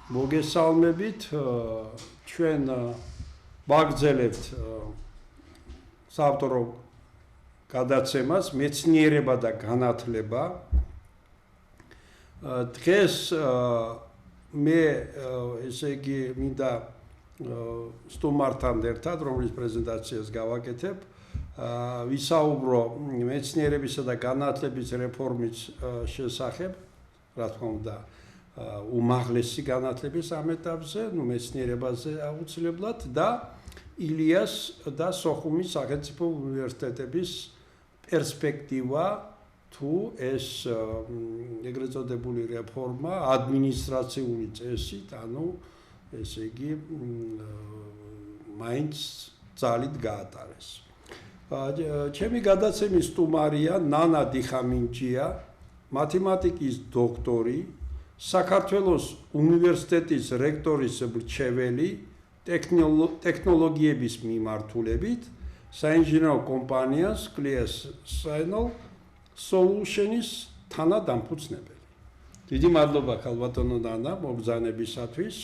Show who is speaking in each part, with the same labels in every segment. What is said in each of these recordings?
Speaker 1: მოგესალმებით ჩვენ ვაგრძელებთ საავტორო გადაცემას მეცნიერება და განათლება. დღეს მე ესე იგი მინდა სტუმართან ერთად, რომლის პრეზენტაციას გავაკეთებ, ვისაუბრო მეცნიერებისა და განათლების რეფორმის შესახებ, რა თქმა უნდა, უმაღლესი განათლების ამ ეტაპზე, მეცნიერებაზე აუცილებლად და ილიას და სოხუმის სახელმწიფო უნივერსიტეტების პერსპექტივა თუ ეს ეგრეთ წოდებული რეფორმა ადმინისტრაციული წესით, ანუ ესე იგი მაინც ძალით გაატარეს. ჩემი გადაცემის სტუმარია ნანა დიხამინჯია, მათემატიკის დოქტორი, საქართველოს უნივერსიტეტის რექტორის მრჩეველი ტექნოლოგიების მიმართულებით საინჟინრო კომპანიას Clear Solutions თანადამფუძნებელი. დიდი მადლობა ქალბატონო ნანა მობრძანებისათვის.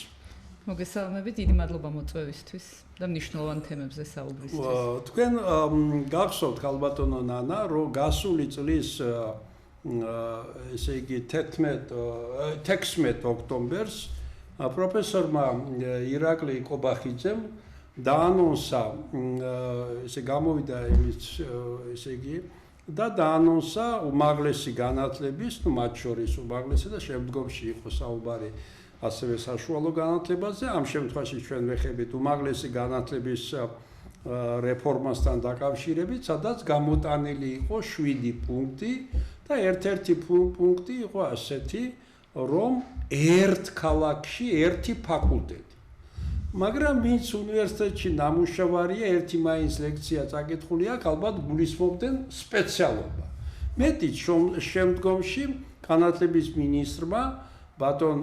Speaker 2: მოგესალმებით, დიდი მადლობა მოწვევისთვის და მნიშვნელოვან თემებზე საუბრისთვის.
Speaker 1: თქვენ გახსოვთ ქალბატონო ნანა, რომ გასული წლის ესე იგი 16 ოქტომბერს პროფესორმა ირაკლი კობახიძემ დაანონსა, ესე გამოვიდა ესე იგი და დაანონსა უმაღლესი განათლების, მათ შორის უმაღლესი და შემდგომში იყო საუბარი ასევე საშუალო განათლებაზე. ამ შემთხვევაში ჩვენ ვეხებით უმაღლესი განათლების რეფორმასთან დაკავშირებით, სადაც გამოტანილი იყო 7 პუნქტი და ერთ-ერთი პუნქტი იყო ასეთი, რომ ერთ ქალაქში ერთი ფაკულტეტი. მაგრამ ვინც უნივერსიტეტში ნამუშევარია, ერთი მაინც ლექცია წაკითხული აქვს, ალბათ გულისხმობდნენ სპეციალობა. მეტიც შემდგომში განათლების მინისტრმა ბატონ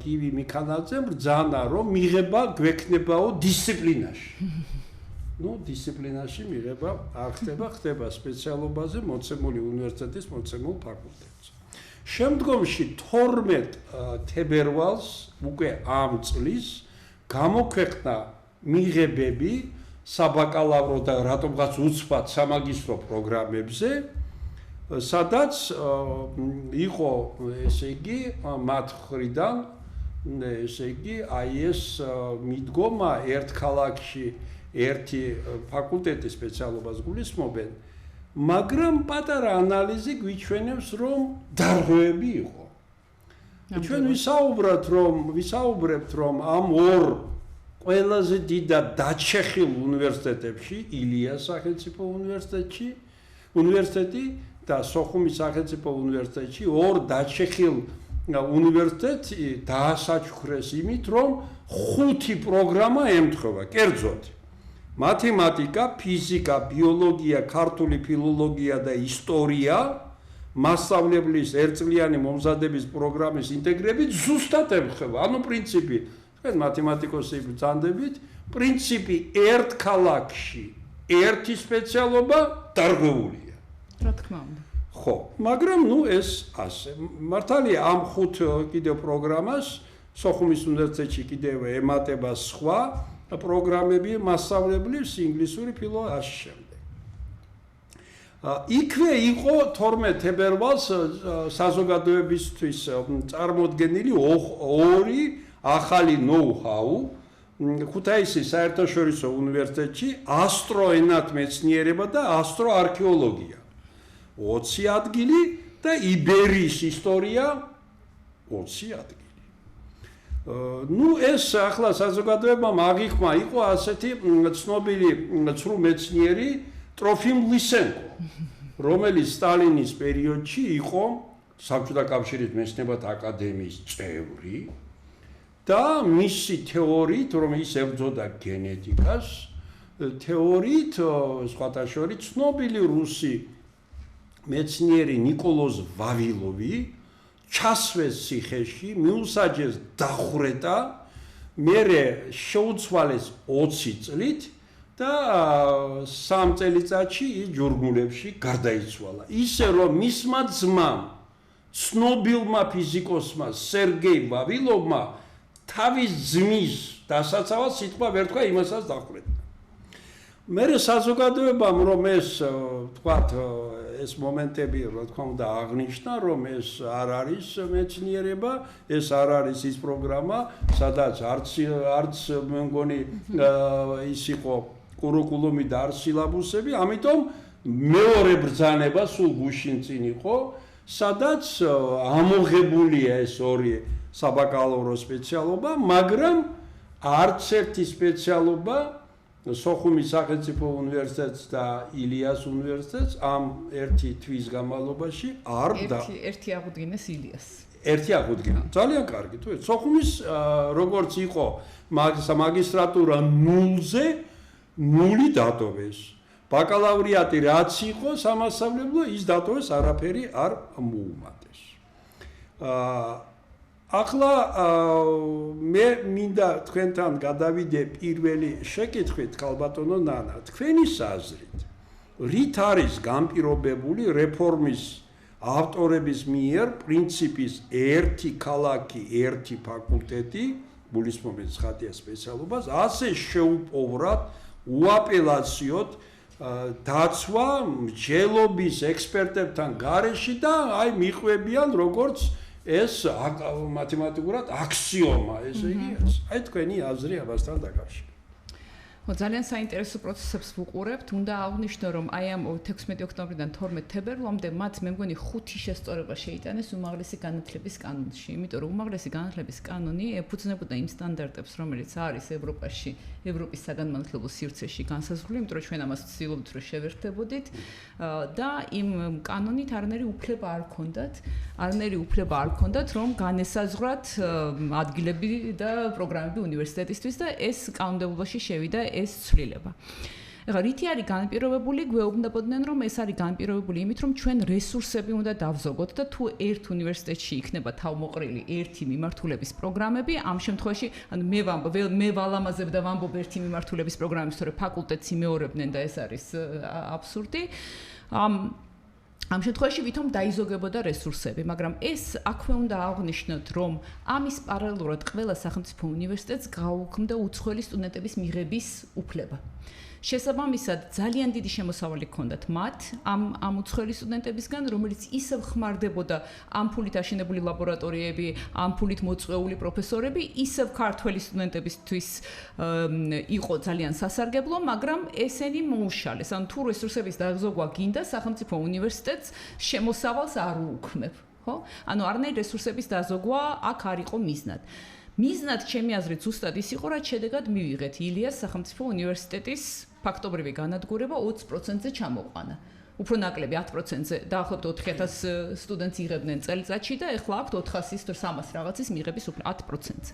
Speaker 1: გივი მიქანაძემ ბრძანა, რომ მიღება გვექნებაო დისციპლინაში. დისციპლინაში მიღება არ ხდება სპეციალობაზე მოცემული უნივერსიტეტის მოცემულ ფაკულტეტზე. შემდგომში 12 თებერვალს უკვე ამ წლის გამოქვეყნა მიღებები საბაკალავრო და რატომღაც უცბად სამაგისტრო პროგრამებზე, სადაც იყო ესე იგი მათ მხრიდან ესე იგი აი ეს მიდგომა ერთ ქალაქში ერთი ფაკულტეტის სპეციალობას გულისხმობენ, მაგრამ პატარა ანალიზი გვიჩვენებს, რომ დარღვევები იყო. ჩვენ ვისაუბრებთ, რომ ამ ორ ყველაზე დიდად დაჩეხილ უნივერსიტეტებში, ილიას სახელმწიფო უნივერსიტეტი და სოხუმის სახელმწიფო უნივერსიტეტში ორ დაჩეხილ უნივერსიტეტი დაასაჩუქრეს იმით, რომ 5 პროგრამა ემთხვევა, კერძოდ მათემატიკა, ფიზიკა, ბიოლოგია, ქართული ფილოლოგია და ისტორია მასწავლებლის ერთწლიანი მომზადების პროგრამის ინტეგრებით ზუსტად ემთხვევა. ანუ პრინციპი, თქვენ მათემატიკოსები ბრძანდებით, პრინციპი ერთ ქალაქში ერთი სპეციალობა დარღვეულია.
Speaker 2: რა თქმა უნდა.
Speaker 1: ხო, მაგრამ ეს ასე. მართალია ამ 5 კიდევ პროგრამას სოხუმის უნივერსიტეტში კიდევ ემატება სხვა პროგრამები მასწავლებლის ინგლისური ფილოლოგია ასე შემდეგ. იქვე იყო 12 თებერვალს საზოგადოებისთვის წარმოდგენილი ორი ახალი ნოუ-ჰაუ ქუთაისის საერთაშორისო უნივერსიტეტში ასტროენათ მეცნიერება და ასტროარქეოლოგია 20 ადგილი და იბერიის ისტორია 20 ადგილი. ეს ახლა საზოგადოებამ აღიქმა იყო ასეთი ცნობილი ცრუ მეცნიერი ტროფიმ ლისენკო, რომელიც სტალინის პერიოდში იყო საბჭოთა კავშირის მეცნიერებათა აკადემიის წევრი და მისი თეორიით, რომ ის ებრძოდა გენეტიკას, თეორიით სხვათა შორის ცნობილი რუსი მეცნიერი ნიკოლოზ ვავილოვი ჩასვეს ციხეში, მიუსაჯეს დახვრეტა, მერე შეუცვალეს 20 წლით და 3 წელიწადში ის ჯურგულებში გარდაიცვალა. ისე რომ მისმა ძმამ, ცნობილმა ფიზიკოსმა სერგეი ვავილოვმა თავის ძმის დასაცავად სიტყვა ვერ თქვა, იმასაც დახვეწდა. მე საზოგადოებამ რომ ეს თქვათ ეს მომენტები რა თქმა უნდა აღნიშნა რომ ეს არ არის მეცნიერება, ეს არ არის ის პროგრამა, სადაც არც მე მგონი ის იყო კურიკულუმი და არც სილაბუსები, ამიტომ მეორე ბრძანება სულ გუშინ წინ იყო, სადაც ამოღებულია ეს ორი საბაკალავრო სპეციალობა, მაგრამ არც ერთი სპეციალობა სოხუმის სახელმწიფო უნივერსიტეტს და ილიას უნივერსიტეტს ამ ერთი თვის განმავლობაში არ
Speaker 2: ერთი აღუდგინეს ილიას.
Speaker 1: ერთი აღუდგინა. ძალიან კარგი, თუ სოხუმის როგორც იყო მაგისტრატურა 0-ზე 0 დატოვეს. ბაკალავრიატი რაც იყო სამასწავლებლო ის დატოვეს, არაფერი არ მოუმატეს. ახლა მე მინდა თქვენთან გადავიდე პირველი შეკითხვით, ქალბატონო ნანა, თქვენის აზრით, რით არის განპირობებული რეფორმის ავტორების მიერ პრინციპის ერთი ქალაქი, ერთი ფაკულტეტი, გულისხმობთ ხათია სპეციალობას, ასე შეუპოვრად, უაპელაციოდ დაცვა მსჯელობის ექსპერტებთან გარეშე და აი მიყვებიან როგორც ეს მათემატიკურად აქსიომა, ესე იგი არის. აი თქვენი აზრი ამასთან დაკავშირებით.
Speaker 2: ძალიან საინტერესო პროცესებს ვუყურებთ. უნდა აღვნიშნო, რომ აი ამ 16 ოქტომბრიდან 12 თებერვლამდე მათ მე მგონი 5 შესწორება შეიტანეს უმაღლესი განათლების კანონში. იმიტომ რომ უმაღლესი განათლების კანონი ეფუძნებოდა იმ სტანდარტებს, რომელიც არის ევროპაში, ევროპის საგანმანათლებლო სივრცეში განსაზღვრული, იმიტომ რომ ჩვენ ამას ვცდილობთ რომ შევერთებოდით და იმ კანონით არანაირი უფლება არ ჰქონდათ, რომ განესაზღვრათ ადგილები და პროგრამები უნივერსიტეტისთვის და ეს კანონმდებლობაში შევიდა ეს ცვლილება. ეხლა რითი არის განპირობებული? გვეუბნებოდნენ, რომ ეს არის განპირობებული იმით, რომ ჩვენ რესურსები უნდა დავზოგოთ და თუ ერთ უნივერსიტეტში იქნება თავმოყრილი ერთი მიმართულების პროგრამები, ამ შემთხვევაში, ანუ მე ვალამაზებ და ვამბობ ერთი მიმართულების პროგრამის, თორე ფაკულტეტს იმეორებდნენ და ეს არის აბსურდი. ამ შემთხვევაში ვითომ დაიზოგებოდა რესურსები, მაგრამ ეს აქვე უნდა აღვნიშნოთ, რომ ამის პარალელურად ყველა სახელმწიფო უნივერსიტეტს გაუქმდა უცხოელი სტუდენტების მიღების უფლება. შესაბამისად, ძალიან დიდი შემოსავალი ჰქონდათ მათ ამ უცხოელი სტუდენტებისგან, რომელიც ისევ ხმარდებოდა ამ ფულით აშენებული ლაბორატორიები, ამ ფულით მოწვეული პროფესორები, ისევ ქართველი სტუდენტებისთვის იყო ძალიან სასარგებლო, მაგრამ ესენი მოუშალეს. ანუ თუ რესურსების დაზოგვა გინდა, სახელმწიფო უნივერსიტეტს შემოსავალს არ უუქმებ, ხო? ანუ არანაირი რესურსების დაზოგვა აქ არ იყო მიზნად. მიზნად ჩემი აზრით ზუსტად ის იყო, რაც შედეგად მივიღეთ ილიას სახელმწიფო უნივერსიტეტის ფაქტობრივი განადგურება 20%-ზე ჩამოყვანა. უფრო ნაკლები 10%-ზე, დაახლოებით 4000 სტუდენტს იღებდნენ წელიწადში და ეხლა აქვთ 400-ის თუ 300 რაღაცის მიღების უფლება 10%-ზე.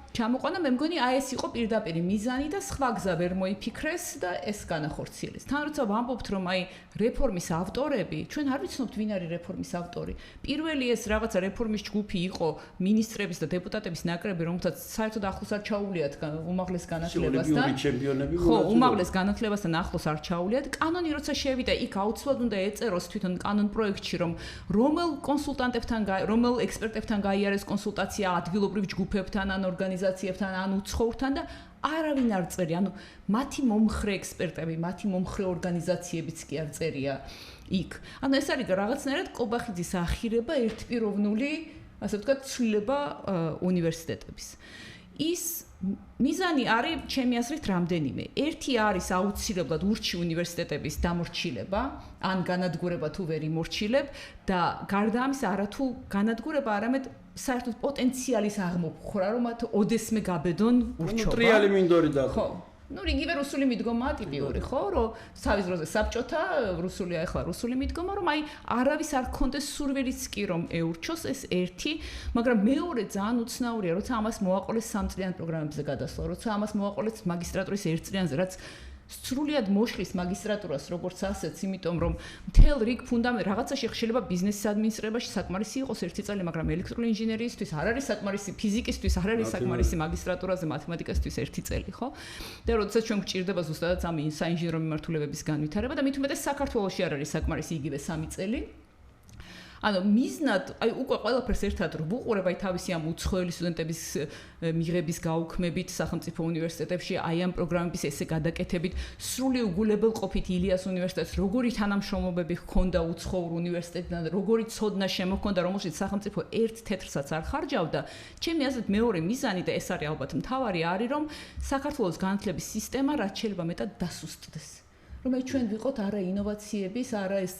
Speaker 2: ჩამოყვანა, მე მგონი აი ეს იყო პირდაპირი მიზანი და სხვა გზა ვერ მოიფიქრეს და ეს განახორციელეს. თან როცა ვამბობთ, რომ აი რეფორმის ავტორები, ჩვენ არ ვიცნობთ ვინ არის რეფორმის ავტორი. პირველი ეს რაღაცა რეფორმის ჯგუფი იყო მინისტრების და დეპუტატების ნაკრები, რომელთაც საერთოდ ახლოს არ ჩაუვლიათ უმაღლეს განათლებასთან. ხო, უმაღლეს განათლებასთან ახლოს არ ჩაუვლიათ. კანონი როცა შევიდა, იქ აუცილებლად უნდა ეწეროს თვითონ კანონ პროექტში, რომ რომელ კონსულტანტებთან, რომელ ექსპერტებთან გაიარეს კონსულტაცია ადგილობრივ ჯგუფებთან ან ორგანიზაციებთან ან უცხოურთან და არავინ არ წერია, ანუ მათი მომხრე ექსპერტები, მათი მომხრე ორგანიზაციებიც კი არ წერია იქ. ანუ ეს არის რაღაცნაირად კობახიძის ახირება ერთპიროვნული, ასე ვთქვათ, ცვლილება უნივერსიტეტების. ის მიზანი არის ჩემი აზრით რამდენიმე. ერთი არის აუცილებლად ურჩი უნივერსიტეტების დამორჩილება, ან განადგურება თუ ვერ იმორჩილებ და გარდა ამისა არათუ განადგურება, არამედ საერთოდ პოტენციალის აღმოფხვრა, რომ მათ ოდესმე გაბედონ ურჩობა.
Speaker 1: ტრიალი მინდორი და
Speaker 2: ხო. ну იგივე რუსული მიდგომაა ტიპიური, ხო, რომ სავის დროზე საბჭოთა რუსულია, ახლა რუსული მიდგომა, რომ აი არავის არ ქონდეს სურვილიც კი რომ ეურჩოს, ეს ერთი, მაგრამ მეორე ძალიან უცნაურია, როცა ამას მოაყოლეს 3 წლიან პროგრამებზე გადასვლა, როცა ამას მოაყოლეს მაგისტრატურის 1 წლიანზე, რაც სრულიად მოშლის მაგისტრატურას როგორც ასეთს, იმიტომ რომ მთელ რიგ ფუნდამენტ რაღაცაში შეიძლება ბიზნესის ადმინისტრირებაში საკმარისი იყოს 1 წელი, მაგრამ ელექტრონული ინჟინერიისთვის არ არის საკმარისი, ფიზიკისთვის არ არის საკმარისი მაგისტრატურაზე, მათემატიკასთვის 1 წელი, ხო? და როდესაც ჩვენ გვჭირდება ზუსტადად ამ საინჟინრო მიმართულებების განვითარება და მით უმეტეს საქართველოში არ არის საკმარისი იგივე 3 წელი. ანუ მიზნად, აი უკვე ყველაფერს ერთად ვუყურებ, აი თავისი ამ უცხოელი სტუდენტების მიღების გაუქმებით სახელმწიფო უნივერსიტეტებში, აი ამ პროგრამების ესე გადაკეთებით, სრული უგულებელყოფით ილიას უნივერსიტეტს, როგორი თანამშრომლობები ჰქონდა უცხოურ უნივერსიტეტთან, როგორი ცოდნა შემოჰქონდა, რომელშიც სახელმწიფო ერთ თეთრსაც არ ხარჯავდა. ჩემი აზრით მეორე მიზანი და ეს არის ალბათ მთავარი არის, რომ საქართველოს განათლების სისტემა რაც შეიძლება მეტად დასუსტდეს. რომ აი ჩვენ ვიყოთ არა ინოვაციების, არა ეს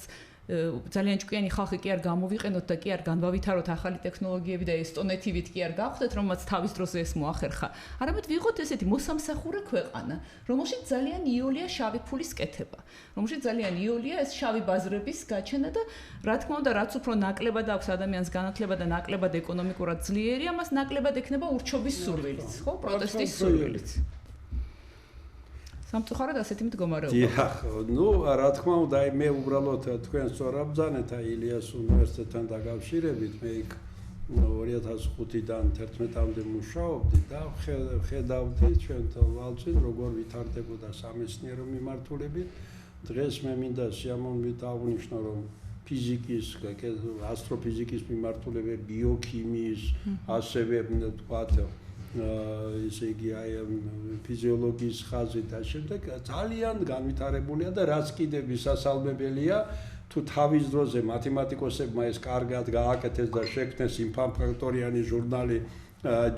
Speaker 2: ძალიან ჭკვიანი ხალხი კი არ გამოვიყენოთ და კი არ განვავითაროთ ახალი ტექნოლოგიები და ესტონეთივით კი არ გავხდეთ, რომელმაც თავის დროზე ეს მოახერხა. არამედ ვიყოთ ესეთი მოსამსახურე ქვეყანა, რომელშიც ძალიან იოლია შავი ფულის კეთება, რომელშიც ძალიან იოლია ეს შავი ბაზრების გაჩენა და რა თქმა უნდა, რაც უფრო ნაკლებად აქვს ადამიანს განათლება და ნაკლებად ეკონომიკურად ძლიერია, მას ნაკლებად ექნება ურჩობის სურვილიც, ხო, პროტესტის სურვილიც. სამწუხაროდ ასეთი მდგომარეობა.
Speaker 1: დიახ, რა თქმა უნდა, მე უბრალოდ თქვენ სწორად ბრძანეთ ილიას უნივერსიტეტთან დაკავშირებით, მე იქ 2005-დან 11-მდე მუშაობდი და ხედავდი ჩვენთან ვალწინ როგორ ვითარდებოდა სამეცნიერო მიმართულები. დღეს მე მინდა სიამოვნებით აღნიშნო, რომ ფიზიკის, ასტროფიზიკის მიმართულებები, ბიოქიმიის, ასევე თქვათ ისე იგი აი ფიზიოლოგიის ხაზი და შემდეგ ძალიან განვითარებულია და რაც კიდევ ვისასალმებელია თუ თავის დროზე მათემატიკოსებმა ეს კარგად გააკეთეს და შექმნეს ინფაფაქტორიანი ჟურნალი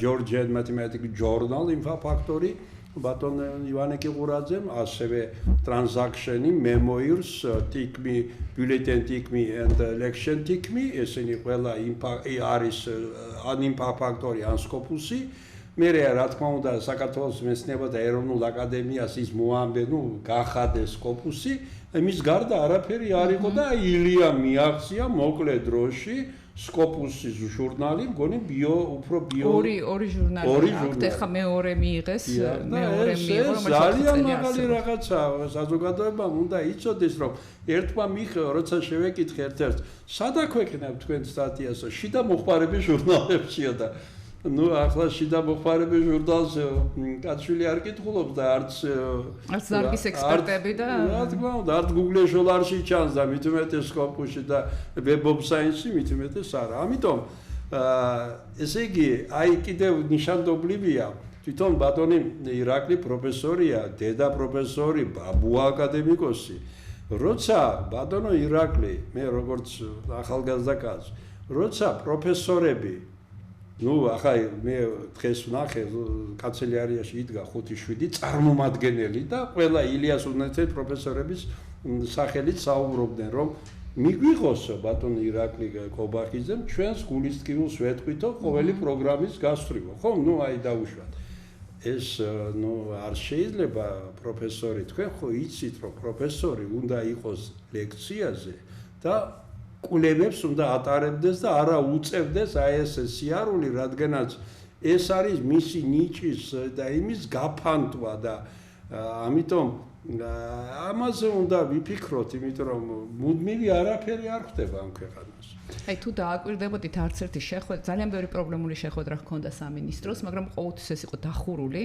Speaker 1: Georgian Mathematical Journal ინფაფაქტორი ბატონ ივანე კიყურაძემ ასევე Transaction-ი, Memoirs, TICMI, Bulletin TICMI and Election TICMI ესენი ყველა არის ან ინფაფაქტორი ან Scopus-ი მერე რა თქმა უნდა საქართველოს მეცნიერებათა ეროვნულ აკადემიას ის მოამბე, გახადეს Scopus-ი, იმის გარდა არაფერი არ იყო და ილია მიაღწია მოკლე დროში Scopus-ის ჟურნალი, მგონი უფრო
Speaker 2: ორი ჟურნალი აქვს, ეხლა მეორე მიიღეს, მეორე მიიღო, რომელიც
Speaker 1: ძალიან მაგარი რაღაცაა, საზოგადოებამ უნდა იცოდეს, რომ ერთმა როცა შევეკითხე ერთ-ერთს, სად აქვეყნებთ თქვენ სტატიას, შიდა მოხმარების ჟურნალებშია და ახლა შიდა მოხმარების ჟურნალს კაცვილი არ კითხულობს და არც
Speaker 2: დარგის ექსპერტები და
Speaker 1: რა თქმა უნდა, არც Google Scholar-ში ჩანს და მით უმეტეს Scopus-ში და Web of Science-ში მით უმეტეს არა. ამიტომ ესე იგი, აი კიდევ ნიშანდობლივია, თვითონ ბატონი ირაკლი პროფესორია, დედა პროფესორი, ბაბუა აკადემიკოსი. როცა ბატონო ირაკლი, მე როგორც ახალგაზრდა კაცი, როცა პროფესორები ახლა მე დღეს ვნახე კანცელარიაში იდგა 5-7 წარმომადგენელი და ყველა ილიას უნივერსიტეტის პროფესორების სახელით საუბრობდნენ, რომ მიგვიღოს ბატონ ირაკლი კობახიძემ ჩვენს გულისწყვილს ვეთქვითო ყოველი პროგრამის გასწრიბო. ხო, აი დაუშვათ. ეს არ შეიძლება პროფესორი, თქვენ ხო იცით, რომ პროფესორი უნდა იყოს ლექციაზე და კვლევებს უნდა ატარებდეს და არა უწევდეს აი ეს სიარული, რადგანაც ეს არის მისი ნიჭის და იმის გაფანტვა და ამიტომ ამაზე უნდა ვიფიქროთ, იმიტომ რომ მუდმივი არაფერი არ ხდება ამ ქვეყანას.
Speaker 2: აი თუ დააკვირდებოდით არც ერთი შეხვედრა, ძალიან ბევრი პრობლემული შეხვედრა ჰქონდა სამინისტროს, მაგრამ ყოველთვის ეს იყო დახურული.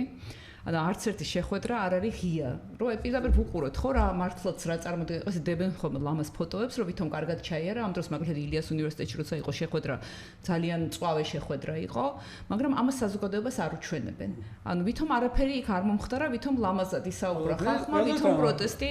Speaker 2: ანუ არც ერთი შეხვედრა არ არის ღია. რომ პირდაპირ ვუყუროთ ხო რა მართლაც რა წარმოდგენს ეს დებენ ხოლმე ლამაზ ფოტოებს, რომ ვითომ კარგად ჩაიარა, ამ დროს მაგალითად ილიას უნივერსიტეტში როცა იყო შეხვედრა, ძალიან მწვავე შეხვედრა იყო, მაგრამ ამას საზოგადოებას არ უჩვენებენ. ანუ ვითომ არაფერი იქ არ მომხდარა, ვითომ ლამაზად ისაუბრა ხალხმა, ვითომ პროტესტი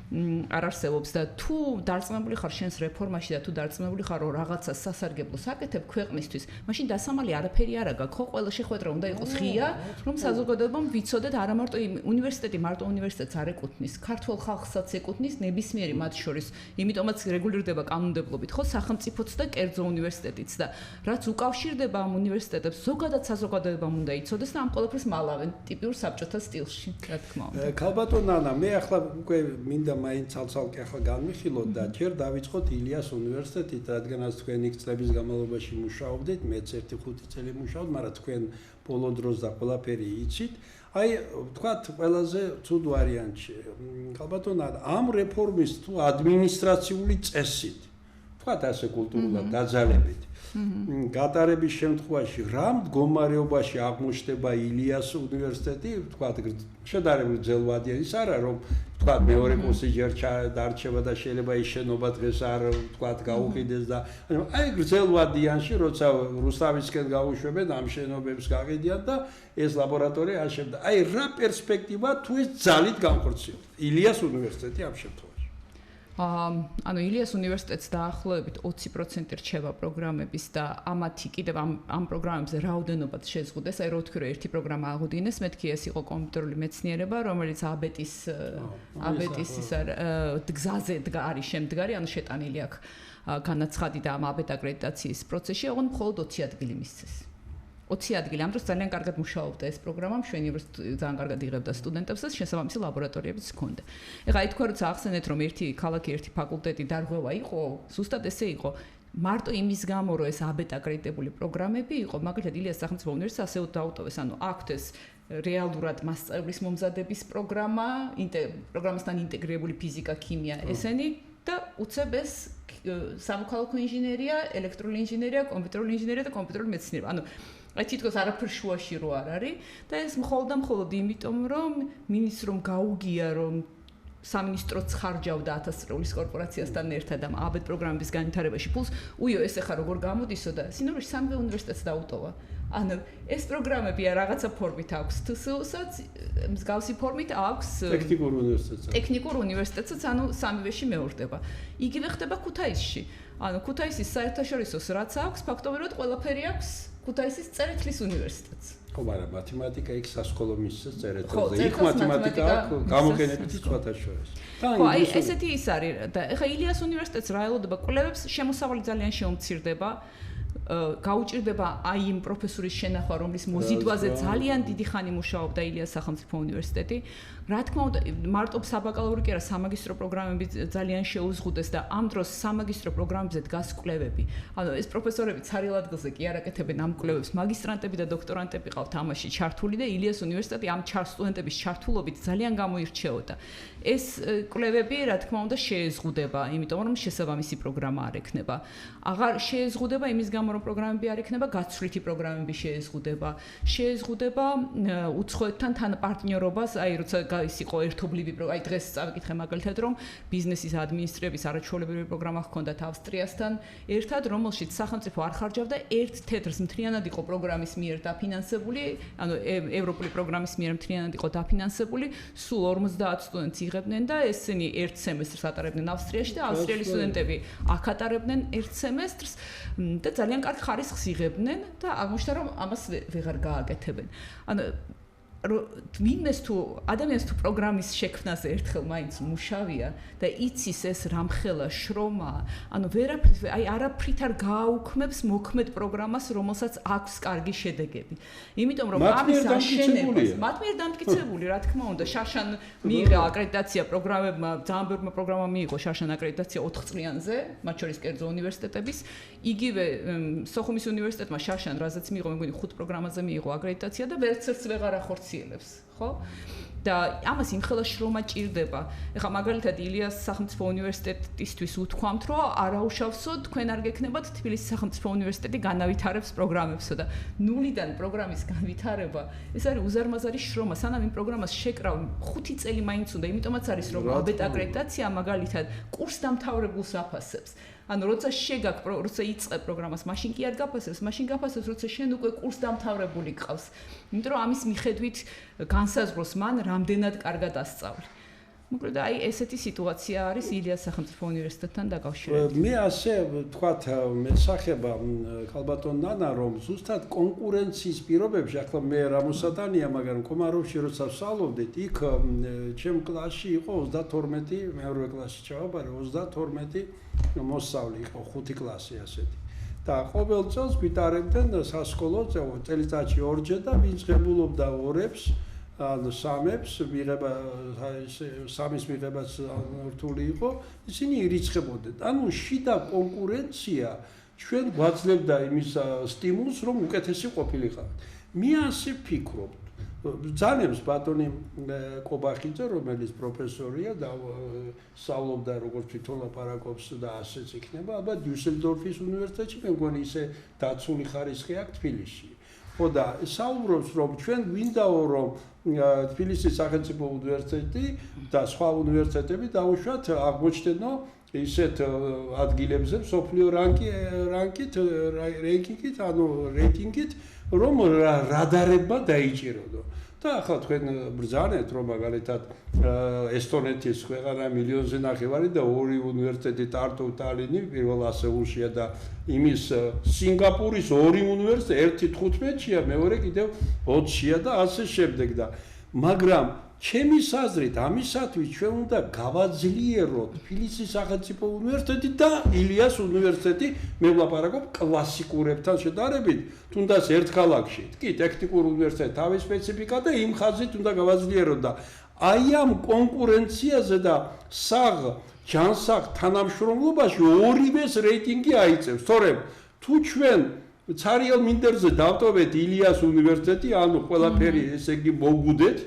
Speaker 2: არ არსებობს და თუ დარწმუნებული ხარ შენს რეფორმაში და თუ დარწმუნებული ხარ რომ რაღაცა სასარგებლოს აკეთებ ქვეყნისთვის, მაშინ დასამალი არაფერი არ აგაქვს, ხო, ყველა შეხვედრა უნდა იყოს ღია, რომ საზოგადოებამ ვიცოდეთ არა მარტო უნივერსიტეტი მარტო უნივერსიტეტს არ ეკუთვნის, ქართულ ხალხსაც ეკუთვნის ნებისმიერი მათ შორის, იმიტომაც რეგულირდება კანონმდებლობით, ხო, სახელმწიფოც და კერძო უნივერსიტეტიც და რაც უკავშირდება ამ უნივერსიტეტებს, ზოგადად საზოგადოებამ უნდა იცოდეს და ამ ყველაფერს მალავენ ტიპიურ საბჭოთა სტილში, რა თქმა უნდა.
Speaker 1: ქალბატონ ნანა, მე ახლა უკვე მინდა მაინც ცალ-ცალკე ახლა განვიხილოთ და ჯერ დავიწყოთ ილიას უნივერსიტეტით, რადგანაც თქვენ იქ წლების განმავლობაში მუშაობდით, მეც 1-5 წელი მუშაობ, მაგრამ თქვენ ბოლო დროს და ყველაფერი იცით. აი, თქვათ, ყველაზე ცუდ ვარიანტში. ქალბატონ ნანა, ამ რეფორმის თუ ადმინისტრაციული წესით თქვათ ასე კულტურულად დაძალებით. გატარების შემთხვევაში რა მდგომარეობაში აღმოჩნდება ილიას უნივერსიტეტი, თქვათ შედარებით ძელვადიანი ის არა რომ თქვათ მეორე კურსი ჯერ დარჩება და შეიძლება ის შენობა დღეს არ თქვათ გაუყიდეს და აი გრძელვადიანში როცა რუსთავისკენ გაუშვებენ ამ შენობებს გაყიდიან და ეს ლაბორატორია არ შედგა. აი რა პერსპექტივა თუ ეს ძალით განხორციელდა ილიას უნივერსიტეტი ამ შემთხვევაში.
Speaker 2: ანუ ილიას უნივერსიტეტს დაახლოებით 20% რჩება პროგრამების და ამათი კიდევ ამ პროგრამებზე რაოდენობად შეზღუდეს. აი რო ვთქვი რომ ერთი პროგრამა აღუდგინეს, მეთქი ეს იყო კომპიუტერული მეცნიერება, რომელიც აბეტის ის გზაზე არის შემდგარი, ანუ შეტანილი აქვს განაცხადი და ამ აბეტ აკრედიტაციის პროცესში, ოღონდ მხოლოდ 20 ადგილი მისცეს. 20 ადგილი. ამ დროს ძალიან კარგად მუშაობდა ეს პროგრამა, მშვენი უნივერსიტეტი ძალიან კარგად იღებდა სტუდენტებს და შესაბამისი ლაბორატორიებიც ჰქონდა. ეხლა ითქვა როცა ახსენეთ რომ ერთი ქალაქი, ერთი ფაკულტეტი დარღვევა იყო, ზუსტად ესე იყო. მარტო იმის გამო რომ ეს აბეტ აკრედიტებული პროგრამები იყო, მაგალითად ილიას სახელმწიფო უნივერსიტეტს ასე დაუტოვეს, ანუ აქვთ ეს რეალურად მასწავლებლის მომზადების პროგრამა, პროგრამასთან ინტეგრირებული ფიზიკა, ქიმია, ესენი და უცებ ეს სამოქალაქო ინჟინერია, ელექტრული ინჟინერია, კომპიუტერული ინჟინერია და კომპიუტერული მეცნიერება. ანუ აი თითქოს არაფერ შუაში რო არ არის და ეს მხოლოდ იმიტომ რომ მინისტრომ გაუგია რომ სამინისტროც ხარჯავდა 1000 წრეულის კორპორაციასთან ერთად ამ აბეტ პროგრამების განვითარებაში ფულს უიო ეს ახლა როგორ გამოდისო და სინამდვილეში სამივე უნივერსიტეტს დაუტოვა. ანუ ეს პროგრამები რაღაცა ფორმით აქვს TSU-საც, მსგავსი ფორმით აქვს ტექნიკურ უნივერსიტეტსაც, ანუ სამივეში მეორდება. იგივე ხდება ქუთაისში. ანუ ქუთაისის საერთაშორისოს რაც აქვს, ფაქტობრივად ყველაფერი აქვს ქუთაისის წერეთლის უნივერსიტეტს.
Speaker 1: ხო, მაგრამ მათემატიკა იქ სასკოლო მისცეს წერეთელზე. იქ მათემატიკა აქვს გამოყენებით სხვათა შორის.
Speaker 2: ხო, აი ესეთი ის არის და ეხლა ილიას უნივერსიტეტს რა ელოდება კვლევებს, შემოსავალი ძალიან შეუმცირდება. გაუჭირდება აი იმ პროფესორის შენახვა, რომლის მოზიდვაზე ძალიან დიდი ხანი მუშაობდა ილიას სახელმწიფო უნივერსიტეტი. რა თქმა უნდა, მარტო საბაკალავრო კი არა, სამაგისტრო პროგრამები ძალიან შეუზღუდეს და ამ დროს სამაგისტრო პროგრამებზე დგას კვლევები. ანუ ეს პროფესორები ცარიელ ადგილზე კი არ აკეთებენ ამ კვლევებს, მაგისტრანტები და დოქტორანტები ყავთ ამაში ჩართული და ილიას უნივერსიტეტი ამ სტუდენტების ჩართულობით ძალიან გამოირჩეოდა. ეს კვლევები, რა თქმა უნდა, შეეზღუდება, იმიტომ რომ შესაბამისი პროგრამა არ ექნება. აღარ შეეზღუდება იმის გამო რომ პროგრამები არ ექნება, გაცვლითი პროგრამები შეეზღუდება. შეეზღუდება უცხოეთთან თანაპარტნიორობას, აი როცა ის იყო ერთობლივი პროგრამა, აი დღეს წავიკითხე მაგალითად რომ ბიზნესის ადმინისტრების არაჩვეულებრივი პროგრამა ჰქონდათ ავსტრიასთან ერთად, რომელშიც სახელმწიფო არ ხარჯავდა ერთ თეთრს მთლიანად იყო პროგრამის მიერ დაფინანსებული, ანუ ევროპული პროგრამის მიერ მთლიანად იყო დაფინანსებული, სულ 50 სტუდენტს იღებდნენ და ესენი ერთ სემესტრს ატარებდნენ ავსტრიაში და ავსტრიელი სტუდენტები აქ ატარებდნენ ერთ სემესტრს და ძალიან კარგ ხარისხს იღებდნენ და აღმოჩნდა რომ ამას ვეღარ გააკეთებენ. ანუ ვინმეს თუ ადამიანს თუ პროგრამის შექმნაზე ერთხელ მაინც მუშავია და იცის ეს რამხელა შრომა, ანუ ვერაფრით აი არაფრით არ გააუქმებს მოქმედ პროგრამას, რომელსაც აქვს კარგი შედეგები. იმიტომ რომ ამის აშენებას მათ მიერ დამტკიცებული, რა თქმა უნდა, შარშან მიიღო აკრედიტაცია პროგრამებმა, ძალიან ბევრმა პროგრამამ მიიღო შარშან აკრედიტაცია 4 წლიანზე, მათ შორის კერძო უნივერსიტეტების. იგივე სოხუმის უნივერსიტეტმა შარშან რაზეც მიიღო, მეგონი 5 პროგრამაზე მიიღო აკრედიტაცია და ვერცერთს ვეღარ ახორციელებს, ხო? და ამას იმხელა შრომა ჭირდება. ეხლა მაგალითად ილიას სახელმწიფო უნივერსიტეტისთვის უთქვამთ, რომ არაუშავსო თქვენ არ გექნებათ თბილისის სახელმწიფო უნივერსიტეტი განავითარებს პროგრამებსო და ნულიდან პროგრამის განვითარება, ეს არის უზარმაზარი შრომა. სანამ იმ პროგრამას შეკრავ 5 წელი მაინც უნდა, იმიტომაც არის რომ აბეტ აკრედიტაცია მაგალითად კურსდამთავრებულს აფასებს. ანუ როცა როცა იწყებ პროგრამას, მაშინ კი არ გაფასებს, მაშინ გაფასებს, როცა შენ უკვე კურსდამთავრებული გყავს. იმიტომ რომ ამის მიხედვით განსაზღვროს მან რამდენად კარგად ასწავლი. მოკლედ აი ესეთი სიტუაცია არის ილიას სახელმწიფო უნივერსიტეტთან დაკავშირებით.
Speaker 1: მე ასე ვთქვათ, მესახება ქალბატონ ნანა, რომ ზუსტად კონკურენციის პირობებში, ახლა მე რა მოსატანია, მაგრამ კომაროვში როცა ვსწავლობდით, იქ ჩემ კლასში იყო 32, მეორე კლასში ჩავაბარე 32 მოსწავლე იყო 5 კლასი ასეთი. და ყოველ წელს ვიტარებდნენ სასკოლო წელიწადში ორჯერ და ვინც ღებულობდა ორებს ანუ სამებს მიღება სამის მიღებაც რთული იყო, ისინი ირიცხებოდნენ. ანუ შიდა კონკურენცია ჩვენ გვაძლევდა იმის სტიმულს, რომ უკეთესი ყოფილიყავით. მე ასე ფიქრობ, ძალიან ბატონი კობახიძე, რომელიც პროფესორია და სწავლობდა როგორც თვითონ ლაპარაკობს და ასეც იქნება, ალბათ დიუსელდორფის უნივერსიტეტში, მე მგონი ისე დაცული ხარისხი აქვს თბილისში. ხო და საუბრობს, რომ ჩვენ გვინდაო, რომ თბილისის სახელმწიფო უნივერსიტეტი და სხვა უნივერსიტეტები დაუშვათ აღმოჩნდნო ისეთ ადგილებზე მსოფლიო რანკინგით, ანუ რეიტინგით, რომ რადარებმა დაიჭიროდო. და ახლა თქვენ ბრძანეთ, რომ მაგალითად ესტონეთის ქვეყანა მილიონზე ნახევარი და ორი უნივერსიტეტი ტარტუ, ტალინი პირველ ასეულშია და იმის სინგაპურის ორი უნივერსიტეტი, ერთი 15-ია, მეორე კიდევ 20-ია და ასე შემდეგ და მაგრამ ჩემი აზრით, ამისათვის ჩვენ უნდა გავაძლიეროთ თბილისის სახელმწიფო უნივერსიტეტი და ილიას უნივერსიტეტი, მე ვლაპარაკობ კლასიკურებთან შედარებით, თუნდაც ერთ ქალაქში. კი, ტექნიკურ უნივერსიტეტს თავის სპეციფიკა და იმ ხაზით უნდა გავაძლიეროთ და აი ამ კონკურენციაზე და საღ ჯანსაღ თანამშრომლობაში ორივეს რეიტინგი აიწევს. თორემ თუ ჩვენ ცარიელ მინდერზე დავტოვეთ ილიას უნივერსიტეტი, ანუ ყველაფერი ესე იგი მოგუდეთ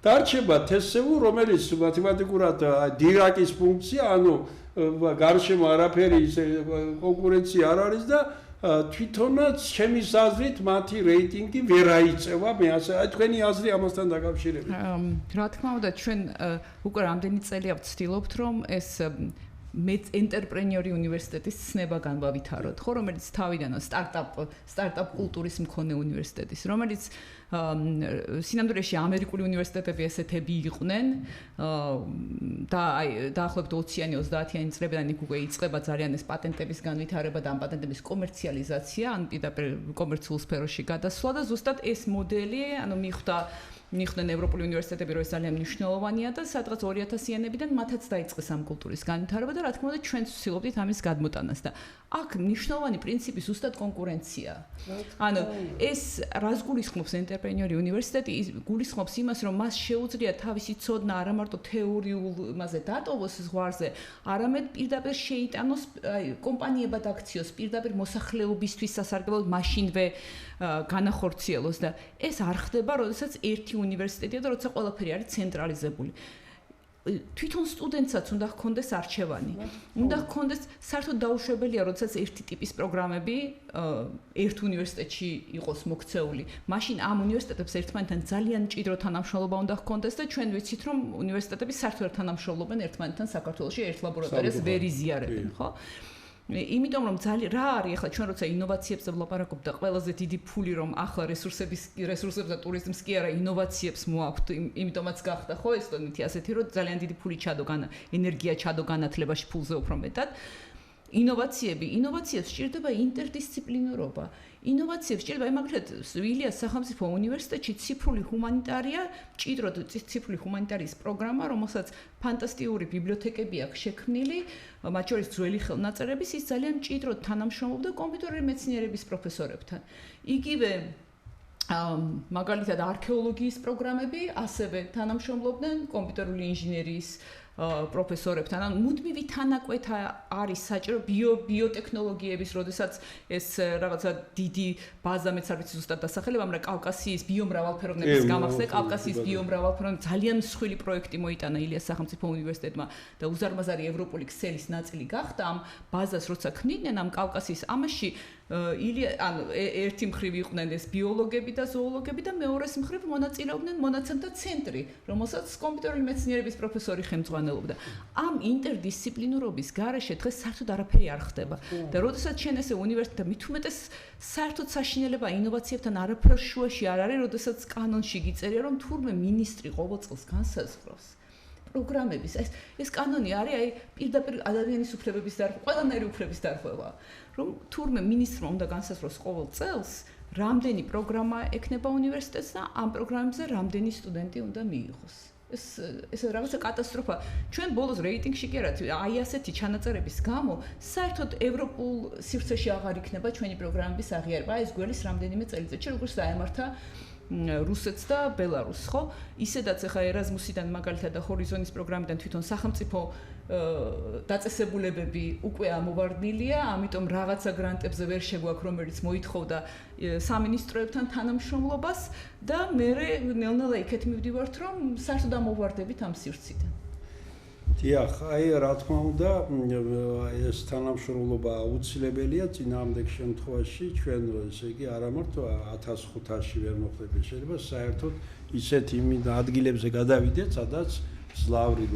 Speaker 1: დარჩება თესევუ, რომელიც მათემატიკურად დირაკის ფუნქცია, ანუ გარშემო არაფერი კონკურენცია არ არის და თვითონაც ჩემი აზრით მათი რეიტინგი ვერ აიწევა, მე ასე, აი თქვენი აზრი ამასთან დაკავშირებით.
Speaker 2: რა თქმა უნდა, ჩვენ უკვე რამდენი წელია ვცდილობთ, რომ ეს ენტერპრენიორი უნივერსიტეტის ცნება განვავითაროთ, ხო, რომელიც თავიდანო სტარტაპ კულტურის მქონე უნივერსიტეტის, რომელიც სინამდვილეში ამერიკული უნივერსიტეტები ესეთები იყვნენ და აი დაახლოებით 20-იანი 30-იანი წლებიდან იქ უკვე იწყება ძალიან ეს პატენტების განვითარება და ამ პატენტების კომერციალიზაცია, ან პირდაპირ კომერციულ სფეროში გადასვლა და ზუსტად ეს მოდელი, ანუ მიხვდნენ ევროპული უნივერსიტეტები, რომ ეს ძალიან მნიშვნელოვანია და სადღაც 2000-იანებიდან მათაც დაიწყეს ამ კულტურის განვითარება და რა თქმა უნდა ჩვენც ვცდილობდით ამის გადმოტანას და აქ მნიშვნელოვანი პრინციპი ზუსტად კონკურენციაა. ანუ ეს რას გულისხმობს ენტერპრენიორი უნივერსიტეტი, გულისხმობს იმას, რომ მას შეუძლია თავისი ცოდნა არა მარტო თეორიულ მასზე დატოვოს ზღვარზე, არამედ პირდაპირ შეიტანოს კომპანიებად აქციოს, პირდაპირ მოსახლეობისთვის სასარგებლოდ მაშინვე განახორციელოს და ეს არ ხდება, როდესაც ერთი უნივერსიტეტია და როცა ყველაფერი არის ცენტრალიზებული. თვითონ სტუდენტსაც უნდა ჰქონდეს არჩევანი. უნდა ჰქონდეს საერთოდ დაუშვებელია, როდესაც ერთი ტიპის პროგრამები ერთ უნივერსიტეტში იყოს მოქცეული. მაშინ ამ უნივერსიტეტებს ერთმანეთთან ძალიან მჭიდრო თანამშრომლობა უნდა ჰქონდეს და ჩვენ ვიცით, რომ უნივერსიტეტები საერთოდ თანამშრომლობენ ერთმანეთთან საქართველოში ერთ ლაბორატორიას ვერ იზიარებენ, ხო? იმიტომ რომ ძალიან რა არის ახლა ჩვენ როცა ინოვაციებზე ვლაპარაკობ და ყველაზე დიდი ფული რომ ახლა რესურსებს და ტურიზმს კი არა ინოვაციებს მოაქვთ, იმიტომაც გახდა ხო ესტონეთი ასეთი რომ ძალიან დიდი ფული ჩადო ენერგია ჩადო განათლებაში ფულზე უფრო მეტად. ინოვაციებს სჭირდება ინტერდისციპლინურობა. ინოვაციებს სჭირდება მაგალითად ილიას სახელმწიფო უნივერსიტეტში ციფრული ჰუმანიტარია, მჭიდროდ ციფრული ჰუმანიტარიის პროგრამა, რომელსაც ფანტასტიკური ბიბლიოთეკები აქვს შექმნილი, მათ შორის ძველი ხელნაწერების, ის ძალიან მჭიდროდ თანამშრომლობდა კომპიუტერული მეცნიერების პროფესორებთან. იგივე მაგალითად არქეოლოგიის პროგრამები ასევე თანამშრომლობდნენ კომპიუტერული ინჟინერიის პროფესორებთან, ანუ მუდმივი თანაკვეთა არის საჭირო ბიოტექნოლოგიების, როდესაც ეს რაღაცა დიდი ბაზა მეც არ ვიცი ზუსტად დასახელება, მაგრამ კავკასიის ბიომრავალფეროვნების გამახსნა, კავკასიის ბიომრავალფეროვნების ძალიან მსხვილი პროექტი მოიტანა ილიას სახელმწიფო უნივერსიტეტმა და უზარმაზარი ევროპული ქსელის ნაწილი გახდა ამ ბაზას, როცა ქმნიდნენ ამ კავკასიის ამაში ანუ ერთი მხრივ იყვნენ ეს ბიოლოგები და ზოოლოგები და მეორეს მხრივ მონაწილეობდნენ მონაცემთა ცენტრი, რომელსაც კომპიუტერული მეცნიერების პროფესორი ხელმძღვანელობდა. ამ ინტერდისციპლინურობის გარეშე დღეს საერთოდ არაფერი არ ხდება. და როდესაც შენ ესე უნივერსიტეტი მით უმეტეს საერთოდ საშინელება ინოვაციებთან არაფერ შუაში არ არის, როდესაც კანონში გიწერია, რომ თურმე მინისტრი ყოველ წელს განსაზღვრავს პროგრამების. ეს კანონი არის აი პირდაპირ ადამიანის უფლებების დარღვევა, ყველანაირი უფლების დარღვევა. რომ თურმე მინისტრმა უნდა განსაზღვროს ყოველ წელს, რამდენი პროგრამა ექნება უნივერსიტეტს და ამ პროგრამებზე რამდენი სტუდენტი უნდა მიიღოს. ეს რაღაცა კატასტროფა. ჩვენ ბოლოს რეიტინგში კი არა, აი ასეთი ჩანაწერების გამო საერთოდ ევროპულ სივრცეში აღარ იქნება ჩვენი პროგრამების აღიარება. ეს გველის რამდენიმე წელიწადში, როგორც დაემართა რუსეთს და ბელარუსს, ხო? ისედაც ახლა ერაზმუსიდან მაგალითად და ჰორიზონის პროგრამიდან თვითონ სახელმწიფო დაწესებულებები უკვე ამოვარდნილია, ამიტომ რაღაცა გრანტებზე ვერ შეგვაქვს, რომელიც მოითხოვდა სამინისტროებთან თანამშრომლობას და მე ნელ-ნელა იქეთ მივდივართ, რომ საერთოდ ამოვარდებით ამ სივრციდან.
Speaker 1: დიახ, აი რა თქმა უნდა, ეს თანამშრომლობა აუცილებელია წინააღმდეგ შემთხვევაში ჩვენ ესე იგი არა მარტო 1500-ში ვერ მოხდები, შეიძლება საერთოდ ისეთ იმ ადგილებზე გადავიდეთ, სადაც სლავრი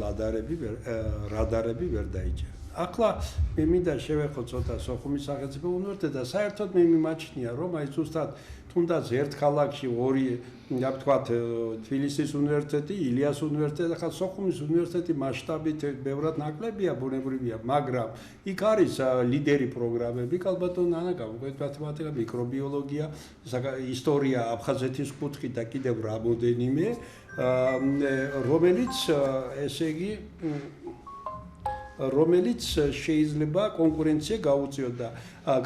Speaker 1: რადარები ვერ დაიჭერენ. ახლა მე მინდა შევეხო ცოტა სოხუმის სახელმწიფო უნივერსიტეტი და საერთოდ მე მიმაჩნია, რომ აი ზუსტად თუნდაც ერთ ქალაქში ორი, რა ვთქვათ, თბილისის უნივერსიტეტი, ილიას უნივერსიტეტი, ახლა სოხუმის უნივერსიტეტი მასშტაბით ბევრად ნაკლებია, ბუნებრივია, მაგრამ იქ არის ლიდერი პროგრამები, კალბატონ ნანა გავუკვეთ მათემატიკა, მიკრობიოლოგია, ისტორია აფხაზეთის კუთხე და კიდევ რამოდენიმე, რომელიც შეიძლება კონკურენცია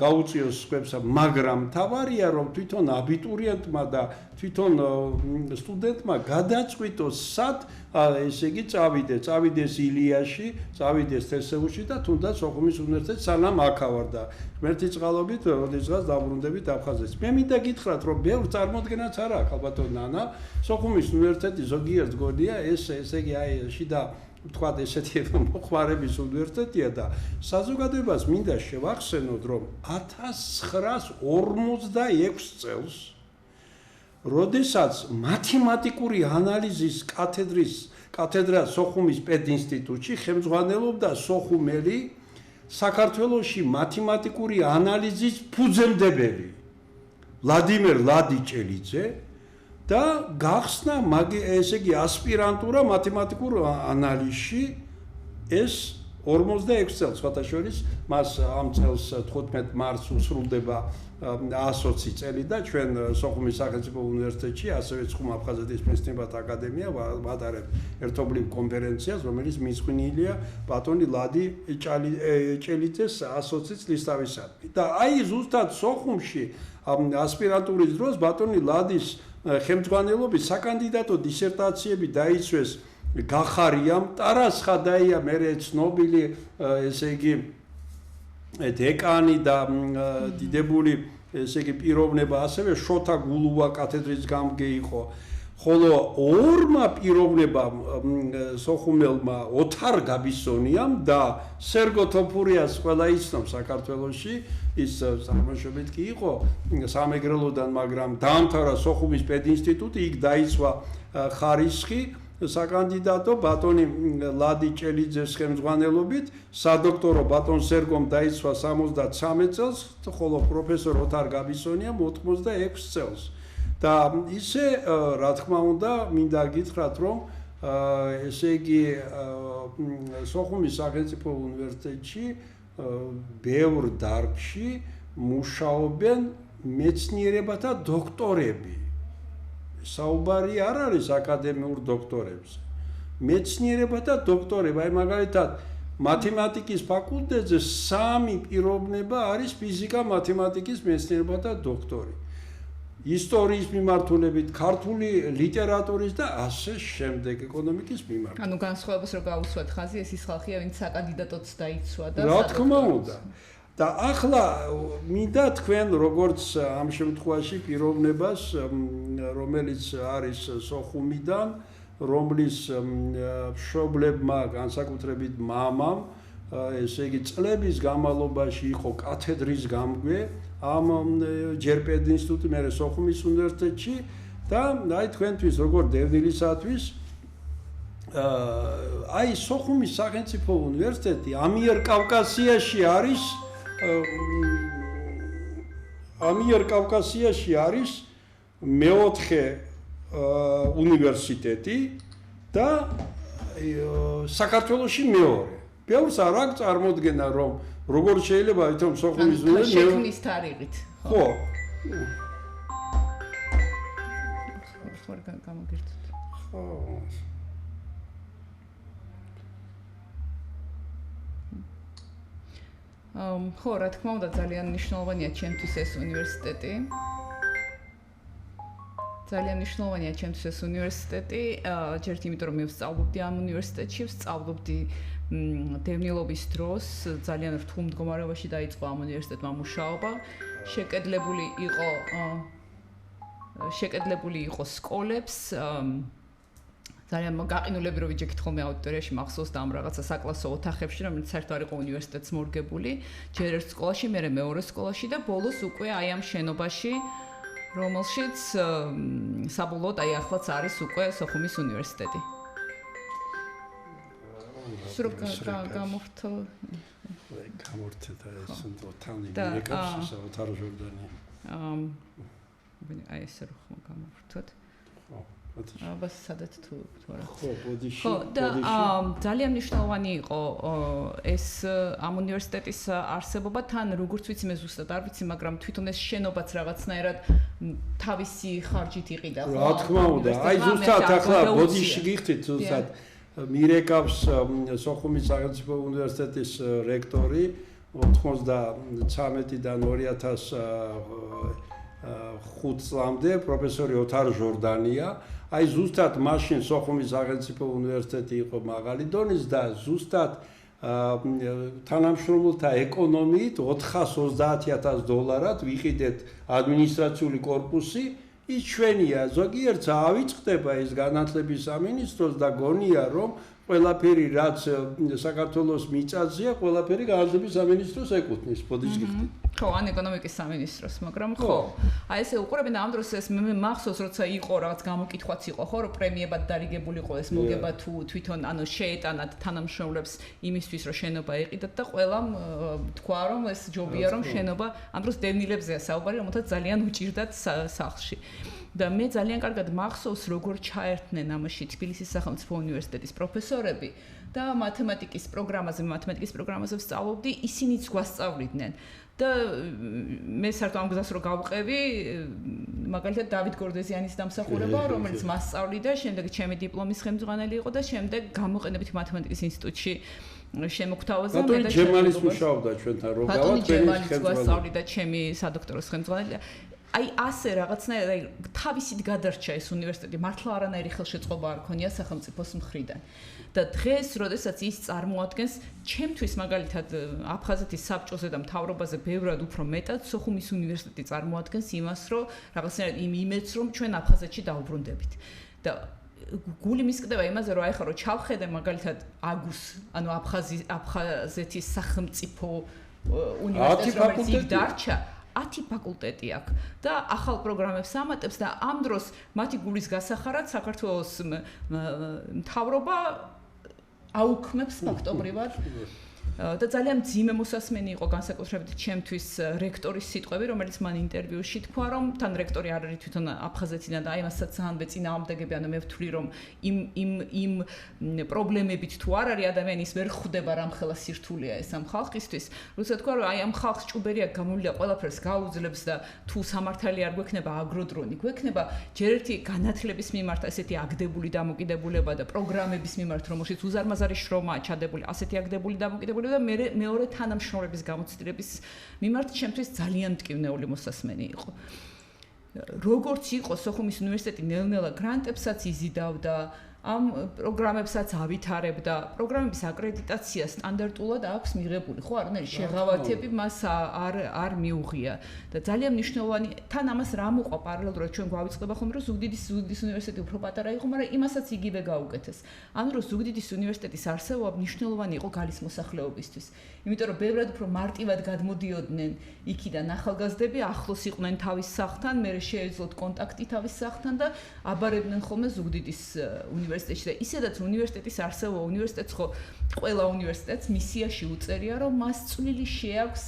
Speaker 1: გაუწიოს სხვებსა, მაგრამ თავარია რომ თვითონ აბიტურიენტმა და თვითონ სტუდენტმა გადაწყვიტოს სად ესე იგი წავიდეს ილიაში, წავიდეს თესეულში და თუნდაც სოხუმის უნივერსიტეტში სანამ აქავარ და ღმერთის წყალობით როდესაც დაბრუნდებით აფხაზეთში. მე მინდა გითხრათ რომ ბევრ წარმოდგენაც არ აქვს ალბათ ნანა, სოხუმის უნივერსიტეტი ზოგიერთ გონია ესე იგი აი შიდა ვთქვათ ესეთი მოხმარების უნივერსიტეტია და საზოგადოებას მინდა შევახსენოთ რომ 1946 წელს როდესაც მათემატიკური ანალიზის კათედრა სოხუმის პედინსტიტუტში ხელმძღვანელობდა სოხუმელი საქართველოში მათემატიკური ანალიზის ფუძემდებელი ვლადიმერ ლადიჭელიძე და გახსნა ესე იგი ასპირანტურა მათემატიკურ ანალიზში ეს 46 წელს სხვათაშორის მას ამ წელს 15 მარტს უსრულდება 120 წელი და ჩვენ სოხუმის სახელმწიფო უნივერსიტეტში ასევე ცხუმ-აფხაზეთის მეცნიერებათა აკადემია ვატარებ ერთობლივ კონფერენციას, რომელიც მიძღვნილია ბატონი ლადი ჭელიძეს 120 წლისთავისადმი. და აი ზუსტად სოხუმში ასპირანტურის დროს ბატონი ლადის ხელმძღვანელობით საკანდიდატო დისერტაციები დაიცვეს გახარიამ, ტარას ხადაია, მერე ცნობილი ესე იგი დეკანი და დიდებული ესე იგი პიროვნება, ასევე შოთა გულუა კათედრის გამგე იყო. ხოლო ორმა პიროვნებამ სოხუმელმა ოთარ გაბისონიამ და სერგო თოფურიას ყველა იცნობს საქართველოში, ის წარმოშობით კი იყო სამეგრელოდან, მაგრამ დაამთავრა სოხუმის პედინსტიტუტი, იქ დაიცვა ხარისხი საკანდიდატო ბატონი ლადი ჭელიძეს ხელმძღვანელობით, სადოქტორო ბატონ სერგომ დაიცვა 73 წელს, ხოლო პროფესორ ოთარ გაბისონიამ 86 წელს. და ისე რა თქმა უნდა მინდა გითხრათ რომ ესე იგი სოხუმის სახელმწიფო უნივერსიტეტში ბევრ დარგში მუშაობენ მეცნიერებათა დოქტორები. საუბარი არ არის აკადემიურ დოქტორებზე. მეცნიერებათა დოქტორები, აი მაგალითად მათემატიკის ფაკულტეტზე 3 პიროვნება არის ფიზიკა, მათემატიკის მეცნიერებათა დოქტორი. ისტორიის მიმართულებით, ქართული ლიტერატურის და ასე შემდეგ, ეკონომიკის მიმართულებით.
Speaker 2: ანუ განსხვავებას რო გავუსვათ ხაზი, ეს ის ხალხია, ვინც საკანდიდატოც დაიცვა და
Speaker 1: რა თქმა უნდა. და ახლა მინდა თქვენ როგორც ამ შემთხვევაში პიროვნებას, რომელიც არის სოხუმიდან, რომლის მშობლებმა განსაკუთრებით მამამ ესე იგი წლების განმავლობაში იყო კათედრის გამგე ამ ჯერ პედინსტიტუტში, მერე სოხუმის უნივერსიტეტში და აი თქვენთვის როგორც დევნილისათვის აი სოხუმის სახელმწიფო უნივერსიტეტი ამიერკავკასიაში არის მეოთხე უნივერსიტეტი და საქართველოში მეორე. ბევრს არ აქვს წარმოდგენა რომ როგორ შეიძლება ითომ სოხუმის უნივერსიტეტი
Speaker 2: შექმნის თარიღით.
Speaker 1: ხო.
Speaker 2: ხო, გამოგირთოთ.
Speaker 1: ხო.
Speaker 2: ხო, რა თქმა უნდა, ძალიან მნიშვნელოვანია ჩემთვის ეს უნივერსიტეტი. ძალიან მნიშვნელოვანია ჩემთვის ეს უნივერსიტეტი, ჯერთ იმიტომ რომ მე ვსწავლობდი ამ უნივერსიტეტში, ვსწავლობდი დევნილობის დროს ძალიან რთულ მდგომარეობაში დაიწყო ამ უნივერსიტეტმა მუშაობა. შეკედლებული იყო სკოლებს, ძალიან გაყინულები რო ვიჯექით ხოლმე აუდიტორიაში მახსოვს და ამ რაღაცა საკლასო ოთახებში, რომელიც საერთოდ არ იყო უნივერსიტეტს მორგებული, ჯერ ერთ სკოლაში, მერე მეორე სკოლაში და ბოლოს უკვე აი ამ შენობაში, რომელშიც საბოლოოდ აი ახლაც არის უკვე სოხუმის უნივერსიტეტი. გამორთო
Speaker 1: გამორთდა ეს თამი მეკავს ოთარ ჟორდანი.
Speaker 2: აი ეს რო გამორთოთ.
Speaker 1: ხო,
Speaker 2: აბას სადაც თუ არა.
Speaker 1: ხო, ბოდიში.
Speaker 2: ხო, და ძალიან მნიშვნელოვანი იყო ეს ამ უნივერსიტეტის არსებობა, თან როგორც ვიცი მე ზუსტად არ ვიცი, მაგრამ თვითონ ეს შენობაც რაღაცნაირად თავისი ხარჯით იყიდა, ხო?
Speaker 1: რა თქმა უნდა, აი ზუსტად ახლა ბოდიში გიხდით ზუსტად მირეკავს სოხუმის სახელმწიფო უნივერსიტეტის რექტორი 93-დან 2005 წლამდე პროფესორი ოთარ ჟორდანია. აი ზუსტად მაშინ სოხუმის სახელმწიფო უნივერსიტეტი იყო მაღალი დონის და ზუსტად თანამშრომელთა ეკონომიით $430,000 ვიყიდეთ ადმინისტრაციული კორპუსი. ის ჩვენია, ზოგიერთს ავიწყდება ის განათლების სამინისტროს და გონია რომ ყველაფერი რაც საქართველოს მიწაზეა, ყველაფერი განათლების სამინისტროს ეკუთვნის, ბოდიში გიხდით.
Speaker 2: ხო, ან ეკონომიკის სამინისტროს, მაგრამ ხო. აი ესე უყურებენ ამ დროს ეს მე მახსოვს როცა იყო რაღაც გამოკითხვაც იყო, ხო, რომ პრემიებად დარიგებული იყო ეს მოგება თუ თვითონ ანუ შეეტანათ თანამშრომლებს იმისთვის რომ შენობა ეყიდათ და ყველამ თქვა რომ ეს ჯობია რომ შენობა ამ დროს დევნილებზეა საუბარი, რომელთაც ძალიან უჭირდათ სახლში. და მე ძალიან კარგად მახსოვს როგორ ჩაერთნენ ამაში თბილისის სახელმწიფო უნივერსიტეტის პროფესორები და მათემატიკის პროგრამაზე ვსწავლობდი, ისინიც გვასწავლიდნენ. და მე საერთოდ ამ გზას რო გავყევი, მაგალითად დავით გორდეზიანის დამსახურება, რომელიც მასწავლიდა, შემდეგ ჩემი დიპლომის ხელმძღვანელი იყო და შემდეგ გამოყენებითი მათემატიკის ინსტიტუტში შემოგთავაზა
Speaker 1: მე და ჯემალის მუშაობდა ჩვენთან რო გავა
Speaker 2: ჩვენი ხელმძღვანელი და ჩემი სადოქტოროს ხელმძღვანელი. აი ასე რაღაცნაირად აი თავისით გადარჩა ეს უნივერსიტეტი, მართლა არანაირი ხელშეწყობა არ ქონია სახელმწიფოს მხრიდან. და დღეს, როდესაც ის წარმოადგენს ჩემთვის მაგალითად აფხაზეთის საბჭოზე და მთავრობაზე ბევრად უფრო მეტად სოხუმის უნივერსიტეტი წარმოადგენს იმას, რომ რაღაცნაირად იმ იმედს, რომ ჩვენ აფხაზეთში დაუბრუნდებით. და გული მისკდება იმაზე, რომ აი ხა რომ ჩავხედე მაგალითად აგუს, ანუ აფხაზეთის სახელმწიფო უნივერსიტეტს, რომელიც იქ დარჩა 10 ფაკულტეტი აქვს და ახალ პროგრამებს ამატებს და ამ დროს მათი გულის გასახარად საქართველოს მთავრობა აუქმებს ფაქტობრივად და ძალიან მძიმე მოსასმენი იყო განსაკუთრებით ჩემთვის რექტორის სიტყვები, რომელიც მან ინტერვიუში თქვა, რომ თან რექტორი არ არის თვითონ აფხაზეთიდან და აი მასაც ძალიან ბეწინააღმდეგები, ანუ მე ვთვლი, რომ იმ პრობლემებით თუ არ არის ადამიანის ვერ ხვდება რამხელა სირთულეა ეს ამ ხალხისთვის. როცა თქვა, რომ აი ამ ხალხს ჭუბერი აქვს გამოვლია ყველაფერს გაუძლებს და თუ სამართალი არ გვექნება აგროდრონი, გვექნება ჯერ ერთი განათლების მიმართ ესეთი აგდებული დამოკიდებულება და პროგრამების მიმართ, რომელშიც უზარმაზარი შრომაა ჩადებული, ასეთი აგდებული დამოკიდებულება და მეორე თანამშრომლების გამოცდილების მიმართ ჩემთვის ძალიან მტკივნეული მოსასმენი იყო. როგორც იყო სოხუმის უნივერსიტეტი ნელ-ნელა გრანტებსაც იზიდავდა, ამ პროგრამებსაც ავითარებდა, პროგრამების აკრედიტაცია სტანდარტულად აქვს მიღებული, ხო, არანაირი შეღავათები მას არ მიუღია და ძალიან მნიშვნელოვანი თან ამას რა მოყვა პარალელურად ჩვენ გვავიწყდება ხომ რომ ზუგდიდის უნივერსიტეტი უფრო პატარა იყო, მაგრამ იმასაც იგივე გაუკეთეს. ანუ რომ ზუგდიდის უნივერსიტეტის არსებობა მნიშვნელოვანი იყო გალის მოსახლეობისთვის. იმიტომ რომ ბევრად უფრო მარტივად გადმოდიოდნენ იქიდან ახალგაზრდები, ახლოს იყვნენ თავის სახლთან, მერე შეეძლოთ კონტაქტი თავის სახლთან და აბარებდნენ ხოლმე ზუგდიდის უნივერსიტეტში და ისედაც უნივერსიტეტის არსებობა უნივერსიტეტს ხო ყველა უნივერსიტეტს მისიაში უწერია რომ მას წვლილი შეაქვს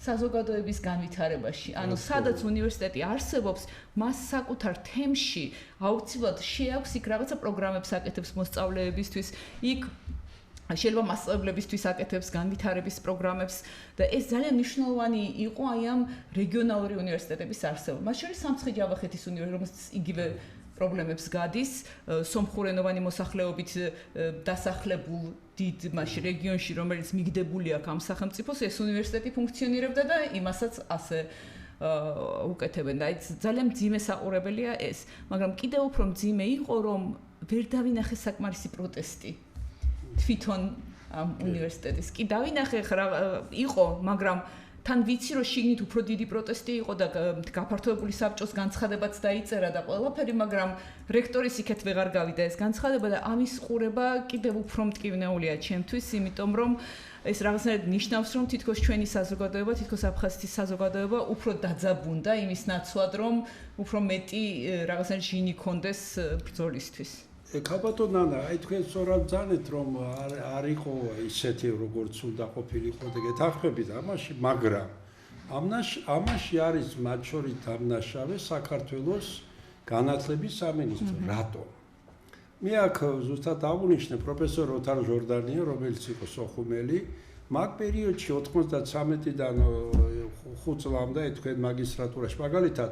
Speaker 2: საზოგადოების განვითარებაში. ანუ სადაც უნივერსიტეტი არსებობს, მას საკუთარ თემში აუცილებლად შეაქვს იქ რაღაცა პროგრამებს აკეთებს მოსწავლეებისთვის, იქ შეიძლება მასწავლებლებისთვის აკეთებს განვითარების პროგრამებს და ეს ძალიან მნიშვნელოვანი იყო აი ამ რეგიონალური უნივერსიტეტების არსებობა. მათ შორის სამცხე-ჯავახეთის უნივერსიტეტი, რომელიც იგივე პრობლემებს გადის, სომხურენოვანი მოსახლეობით დასახლებულ დიდ მასში რეგიონში, რომელიც მიგდებული აქვს ამ სახელმწიფოს, ეს უნივერსიტეტი ფუნქციონირებდა და იმასაც ასე უკეთებენ. და ძალიან მძიმე საყურებელია ეს, მაგრამ კიდევ უფრო მძიმე იყო, რომ ვერ დავინახე საკმარისი პროტესტი. თვითონ ამ უნივერსიტეტის. კი დავინახე რა იყო, მაგრამ თან ვიცი რომ შიგნით უფრო დიდი პროტესტი იყო და გაფართოებული საბჭოს განცხადებაც დაიწერა და ყველაფერი, მაგრამ რექტორის იქეთ ვეღარ გავიდა ეს განცხადება და ამის ყურება კიდევ უფრო მტკივნეულია ჩემთვის, იმიტომ რომ ეს რაღაცნაირად ნიშნავს რომ თითქოს ჩვენი საზოგადოება, თითქოს აფხაზეთის საზოგადოება უფრო დაძაბუნდა იმის ნაცვლად, რომ უფრო მეტი რაღაცნაირად ჟინი კონდეს ბრძოლისთვის.
Speaker 1: ქალბატონ ნანა, აი თქვენ სწორად ძანეთ რომ არ იყო ისეთი როგორც უნდა ყოფილიყო და გეთანხმებით ამაში, მაგრამ ამაში არის მათ შორის დამნაშავე საქართველოს განათლების სამინისტრო. რატომ? მე აქ ზუსტად აღვნიშნე პროფესორ ოთარ ჟორდანია, რომელიც იყო სოხუმელი, მაგ პერიოდში 93-დან 5 წლამდე თქვენ მაგისტრატურაში, მაგალითად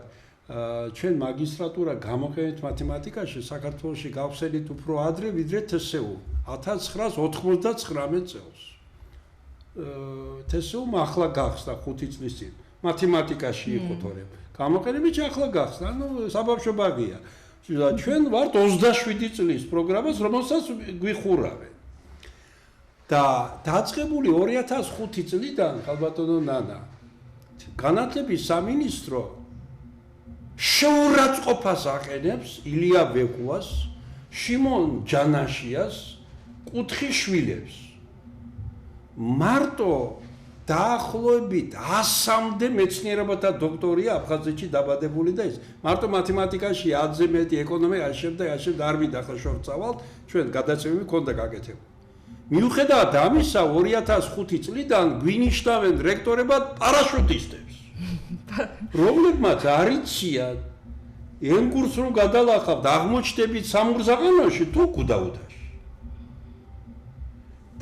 Speaker 1: ჩვენ მაგისტრატურა გამოყენეთ მათემატიკაში საქართველოში გავხსენით უფრო ადრე ვიდრე თსუ 1999 წელს. თსუ ახლა გახსნა 5 წლის წინ. მათემატიკაში იყო თორემ. გამოყენებით ახლა გახსნა, ანუ საბავშვო ბაღია. ჩვენ ვართ 27 წლის პროგრამას, რომელსაც გვიხურავენ. და დაწყებული 2005 წლიდან, ხალბატონო ნანა, განათლების სამინისტრო შეურაცხყოფას აყენებს ილია ვეკუას, შიმონ ჯანაშიას, კუთხიშვილებს. მარტო დაახლოებით 100-მდე მეცნიერებათა დოქტორია აფხაზეთში დაბადებული და ის მარტო მათემატიკაში 10-ზე მეტი, ეკონომიკაში და არ მინდა შორწავალთ, ჩვენ გადაცემები ქონდა გაკეთებული. მიუხედავად ამისა 2005 წლიდან გვინიშნავენ რექტორებად პარაშუტისტებს. რომლებმაც არ იციან იმ კურსს რომ გადალახავთ აღმოჩნდებით სამურზაყანოში თუ გუდაუდაში.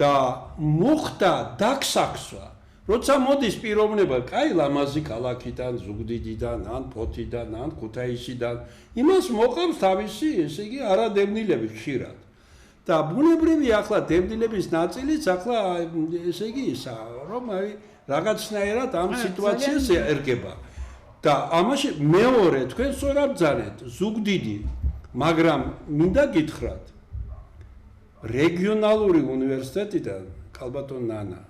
Speaker 1: და მოხდა დაგსაქსვა, როცა მოდის პიროვნება, კაი ლამაზი ქალაქიდან, ზუგდიდიდან, ან ფოთიდან, ან ქუთაისიდან, იმას მოყავს თავისი, ესე იგი, არადევნილები ხშირად. და ბუნებრივია ახლა დევნილების ნაწილიც ახლა ესე იგი ისა, რომ აი რაღაცნაირად ამ სიტუაციას ერგება. და ამაში მეორე თქვენ სწორად ბრძანეთ, ზუგდიდი, მაგრამ მინდა გითხრათ, რეგიონალური უნივერსიტეტიდან, ქალბატონ ნანა,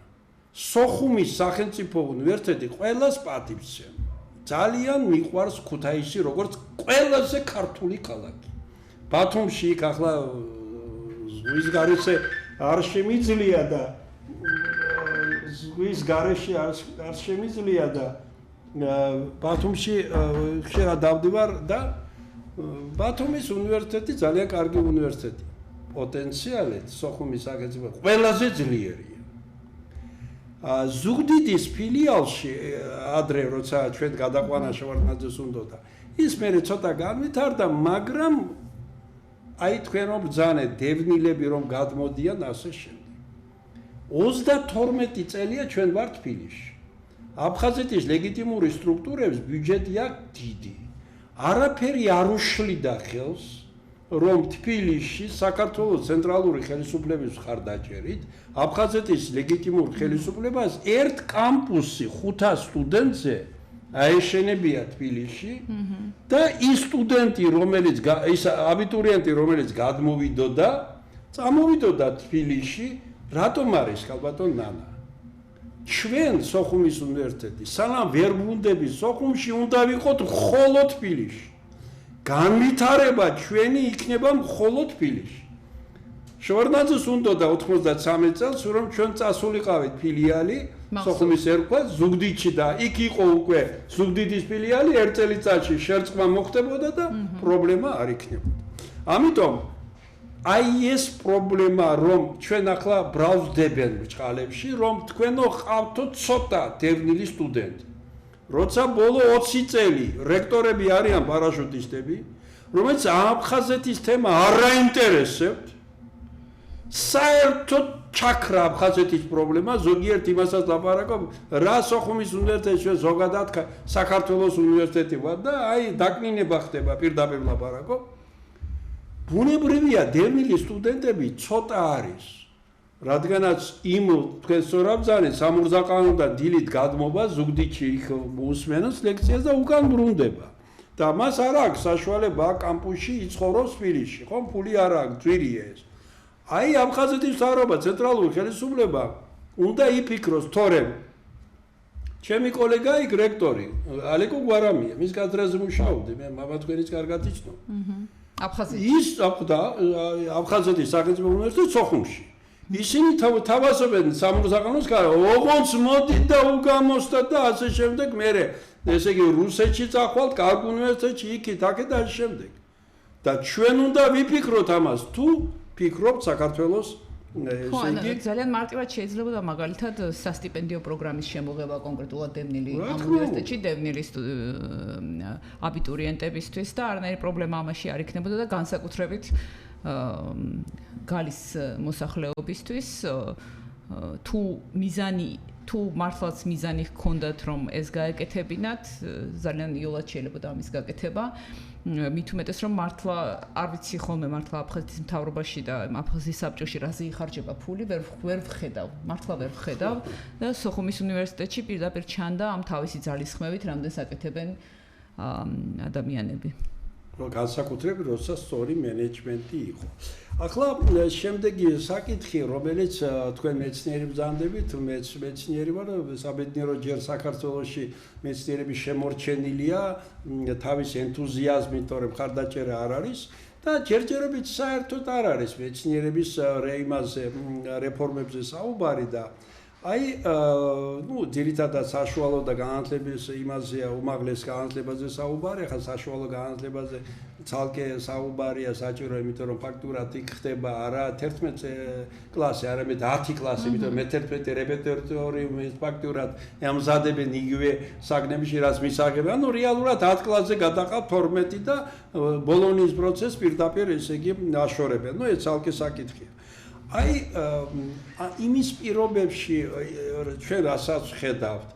Speaker 1: სოხუმის სახელმწიფო უნივერსიტეტი ყველას პატივს ემ. ძალიან მიყვარს ქუთაისი, როგორც ყველაზე ქართული ქალაქი. ბათუმში იქ ახლა ზღვის გარეშე არ შემიძლია და ზღვის გარეშე არ შემიძლია და ბათუმში ხშირად დავდივარ და ბათუმის უნივერსიტეტი ძალიან კარგი უნივერსიტეტი. პოტენციალით სოხუმის სახელმწიფო ყველაზე ძლიერია. ზუგდიდის ფილიალში ადრე როცა ჩვენ გადაყვანა შევარდნაძეს უნდოდა, ის მერე ცოტა განვითარდა, მაგრამ აი თქვენ რომ ბრძანეთ დევნილები რომ გადმოდიან ასე შემდეგ. 32 წელია ჩვენ ვართ თბილისში. აფხაზეთის ლეგიტიმური სტრუქტურების ბიუჯეტი აქვს დიდი. არაფერი არ უშლიდა ხელს, რომ თბილისში საქართველოს ცენტრალური ხელისუფლების მხარდაჭერით აფხაზეთის ლეგიტიმურ ხელისუფლებას ერთ კამპუსი 500 სტუდენტზე აეშენებია თბილისში და ის სტუდენტი, რომელიც ის აბიტურიენტი, რომელიც გადმოვიდოდა, წამოვიდოდა თბილისში, რატომ არის ქალბატონ ნანა? ჩვენ სოხუმის უნივერსიტეტი, სანამ ვერ ბრუნდები სოხუმში, უნდა ვიყოთ მხოლოდ თბილისში. განვითარება ჩვენი იქნება მხოლოდ თბილისში. შევარდნაძეს უნდოდა 93 წელს, რომ ჩვენ წასულიყავით ფილიალი სოხუმის ერქვა ზუგდიდში და იქ იყო უკვე ზუგდიდის ფილიალი, ერთ წელიწადში შერწყმა მოხდებოდა და პრობლემა არ იქნებოდა. ამიტომ აი ეს პრობლემა, რომ ჩვენ ახლა ბრავზდებენ ბჭყალებში, რომ თქვენო ყავთო ცოტა დევნილი სტუდენტი. როცა ბოლო 20 წელი რექტორები არიან პარაშუტისტები, რომელიც აფხაზეთის თემა არ აინტერესებთ, საერთოდ ჩაქრა აფხაზეთის პრობლემა, ზოგიერთ იმასაც ლაპარაკობ, რა სოხუმის უნივერსიტეტი ჩვენ ზოგადად საქართველოს უნივერსიტეტი ვარ და აი დაკნინება ხდება პირდაპირ ლაპარაკობ. ბუნებრივია დევნილი სტუდენტები ცოტა არის. რადგანაც იმ თქვენ სწორად ბრძანეთ სამურზაყანოდან დილით გადმობა ზუგდიდში იქ უსმენოს ლექციას და უკან ბრუნდება. და მას არ აქვს საშუალება კამპუსში იცხოვროს თბილისში, ხო? ფული არ აქვს, ძვირია ეს. აი აფხაზეთის მთავრობა, ცენტრალური ხელისუფლება უნდა იფიქროს, თორემ ჩემი კოლეგა იქ რექტორი, ალეკო გვარამია, მის კადრაზე მუშაობდი, მე მამა თქვენიც კარგად იცნობ. ის აფხაზეთის სახელმწიფო უნივერსიტეტი სოხუმში. ისინი თავასობენ სამურზაყანოს კარა, ოღონდ მოდით და უგამოსდათ და ასე შემდეგ, მერე ესე იგი რუსეთში წახვალთ, კარგ უნივერსიტეტში, იქით, აქეთ და ასე შემდეგ. და ჩვენ უნდა ვიფიქროთ ამას, თუ ფიქრობთ საქართველოს
Speaker 2: ხო, ძალიან მარტივად შეიძლება და მაგალითად სასტიპენდიო პროგრამის შემოღება კონკრეტულად დევნილი ამ უნივერსიტეტში დევნილი აბიტურიენტებისთვის და არანაირი პრობლემა ამაში არ იქნებოდა და განსაკუთრებით გალის მოსახლეობისთვის თუ მართლაც მიზანი ჰქონდათ რომ ეს გაეკეთებინათ ძალიან იოლად შეიძლება ამის გაკეთება მით უმეტეს რომ მართლა არ ვიცი ხოლმე მართლა აფხაზეთის მთავრობაში და აფხაზეთის საბჭოში რაზე იხარჯება ფული ვერ ვხედავ და სოხუმის უნივერსიტეტში პირდაპირ ჩანდა ამ თავისი ძალისხმევით რამდენს აკეთებენ ადამიანები
Speaker 1: განსაკუთრებით როცა სწორი მენეჯმენტი იყო. ახლა შემდეგი საკითხი, რომელიც თქვენ მეცნიერი ბრძანდებით, მეცნიერი ვარ, საბედნიერო ჯერ საქართველოში მეცნიერების შემორჩენილია თავის ენთუზიაზმით, თორემ ხარდაჭერა არ არის და ჯერჯერობით საერთოდ არ არის მეცნიერების რეფორმებზე საუბარი და აი ძირითადად საშუალო და განათლების იმაზეა უმაღლეს განათლებაზე საუბარი, ახლა საშუალო განათლებაზე ცალკე საუბარია საჭირო, იმიტომ რომ ფაქტურად იქ ხდება არა 11 კლასი, არამედ 10 კლასი, იმიტომ მე-11 რეპერტორიუმი ფაქტურად ემზადებენ იგივე საგნებში, რაც მისაღებენ. ანუ რეალურად 10 კლასზე გადაყავთ 12 და ბოლონიის პროცესს პირდაპირ ესე იგი აშორებენ. ეს ცალკე საკითხია. აი იმის პირობებში ჩვენ რასაც ხედავთ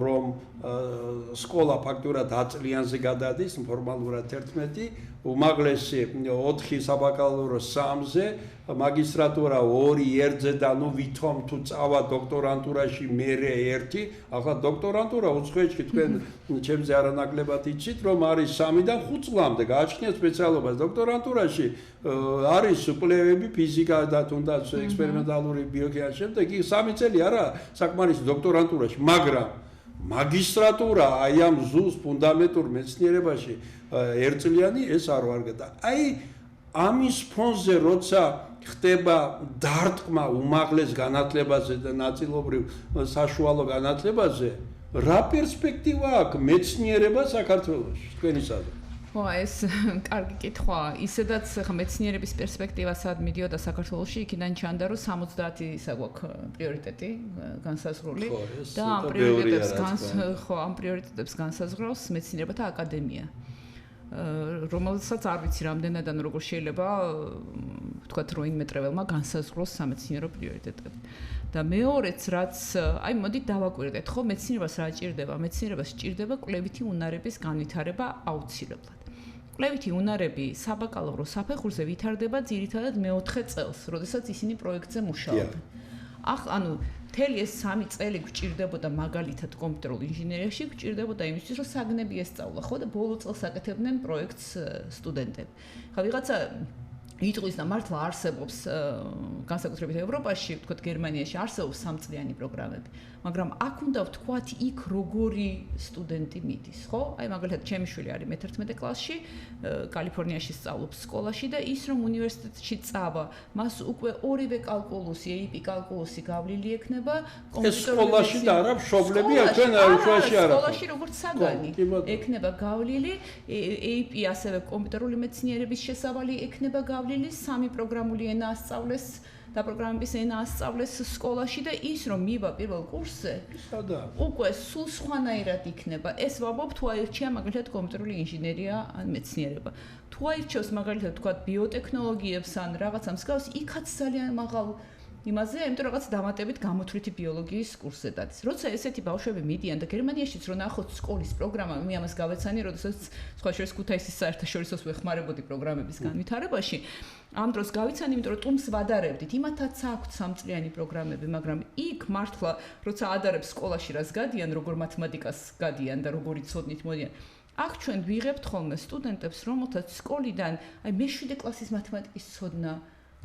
Speaker 1: რომ სკოლა ფაქტურად 10 წლიანზე გადადის ფორმალურად 11 უმაღლესი 4 საბაკალავრო 3-ზე მაგისტრატურა 2-1-ზე და ნუ ვითომ თუ წავა დოქტორანტურაში მერე 1 ახლა დოქტორანტურა უცხოეთში თქვენ ჩემზე არანაკლებად იცით რომ არის 3-დან 5 წლამდე გააჩნიათ სპეციალობას დოქტორანტურაში არის კვლევები ფიზიკა და თუნდაც ექსპერიმენტალური ბიოქიმია შემდეგ კი 3 წელი არა საკმარისი დოქტორანტურაში მაგრამ მაგისტრატურა აი ამ ზუსტ ფუნდამენტურ მეცნიერებაში ერთწლიანი ეს არ ვარგა და აი ამის ფონზე როცა ხდება დარტყმა უმაღლეს განათლებაზე და ნაწილობრივ საშუალო განათლებაზე რა პერსპექტივა აქვს მეცნიერება საქართველოში თქვენისადმი
Speaker 2: ხო ეს კარგი კითხვაა ისედაც ხა მეცნიერების პერსპექტივასაც მიდიოდა საქართველოში იქიდან ჩანდა რომ 70-ისა გვაქვს პრიორიტეტი განსაზღვრული და ამ პრიორიტეტებს განსაზღვრავს მეცნიერებათა აკადემია რომელსაც არ ვიცი რამდენად ან როგორ შეიძლება ვთქვათ რომ იმეტრეველმა განსაზღვროს სამეცნიერო პრიორიტეტები და მეორეც რაც აი მოდით დავაკვირდეთ ხო მეცნიერებას რა ჭირდება მეცნიერებას ჭირდება კვლევითი უნარების განვითარება აუცილებლად კვლევითი უნარები საბაკალავრო საფეხურზე ვითარდება ძირითადად მე-4 წელს როდესაც ისინი პროექტზე მუშაობენ ანუ მთელი ეს 3 წელი გვჭირდებოდა მაგალითად კომპიუტერულ ინჟინერიაში გვჭირდებოდა იმისთვის რომ საგნები ესწავლა ხო და ბოლო წელს აკეთებდნენ პროექტს სტუდენტები ხა ვიღაცა იტყვის და მართლა არსებობს განსაკუთრებით ევროპაში, ვთქვათ გერმანიაში არსებობს 3 წლიანი პროგრამები, მაგრამ აქ უნდა ვთქვათ იქ როგორი სტუდენტი მიდის, ხო? აი მაგალითად ჩემი შვილი არის მე-11 კლასში, კალიფორნიაში სწავლობს სკოლაში და ის რომ უნივერსიტეტში წავა, მას უკვე ორივე კალკულუსი, AP კალკულუსი გავლილი ექნება,
Speaker 1: სკოლაში და არა მშობლებია ჩვენ უშუალოში არა.
Speaker 2: სკოლაში როგორც საგანი ექნება გავლილი, AP ასევე კომპიუტერული მეცნიერების შესავალი ექნება გავლილი 3 პროგრამული ენა ასწავლეს და პროგრამების ენა ასწავლეს სკოლაში და ის რომ მივა პირველ კურსზე უკვე სულ სხვანაირად იქნება ეს ვამბობ თუ აირჩია მაგალითად კომპიუტერული ინჟინერია ან მეცნიერება თუ აირჩევს მაგალითად თქვა ბიოტექნოლოგიებს ან რაღაცა მსგავს იქაც ძალიან მაღალ იმაზე, იმიტომ რაღაც დამატებით გამოთვლითი ბიოლოგიის კურსზე დადის. როცა ესეთი ბავშვები მიდიან და გერმანიაშიც რო ნახოთ სკოლის პროგრამა, მე ამას გავეცანი, როდესაც სხვა შორის ქუთაისის საერთაშორისოს ვეხმარებოდი პროგრამების განვითარებაში. ამ დროს გავიცანი, იმიტომ რომ ტუმს ვადარებდით. იმათაც აქვთ 3 წლიანი პროგრამები, მაგრამ იქ მართლა როცა ადარებს სკოლაში რას გადიან, როგორ მათემატიკას გადიან და როგორი ცოდნით მოდიან. აქ ჩვენ ვიღებთ ხოლმე სტუდენტებს, რომელთაც სკოლიდან, აი მე-7 კლასის მათემატიკის ცოდნა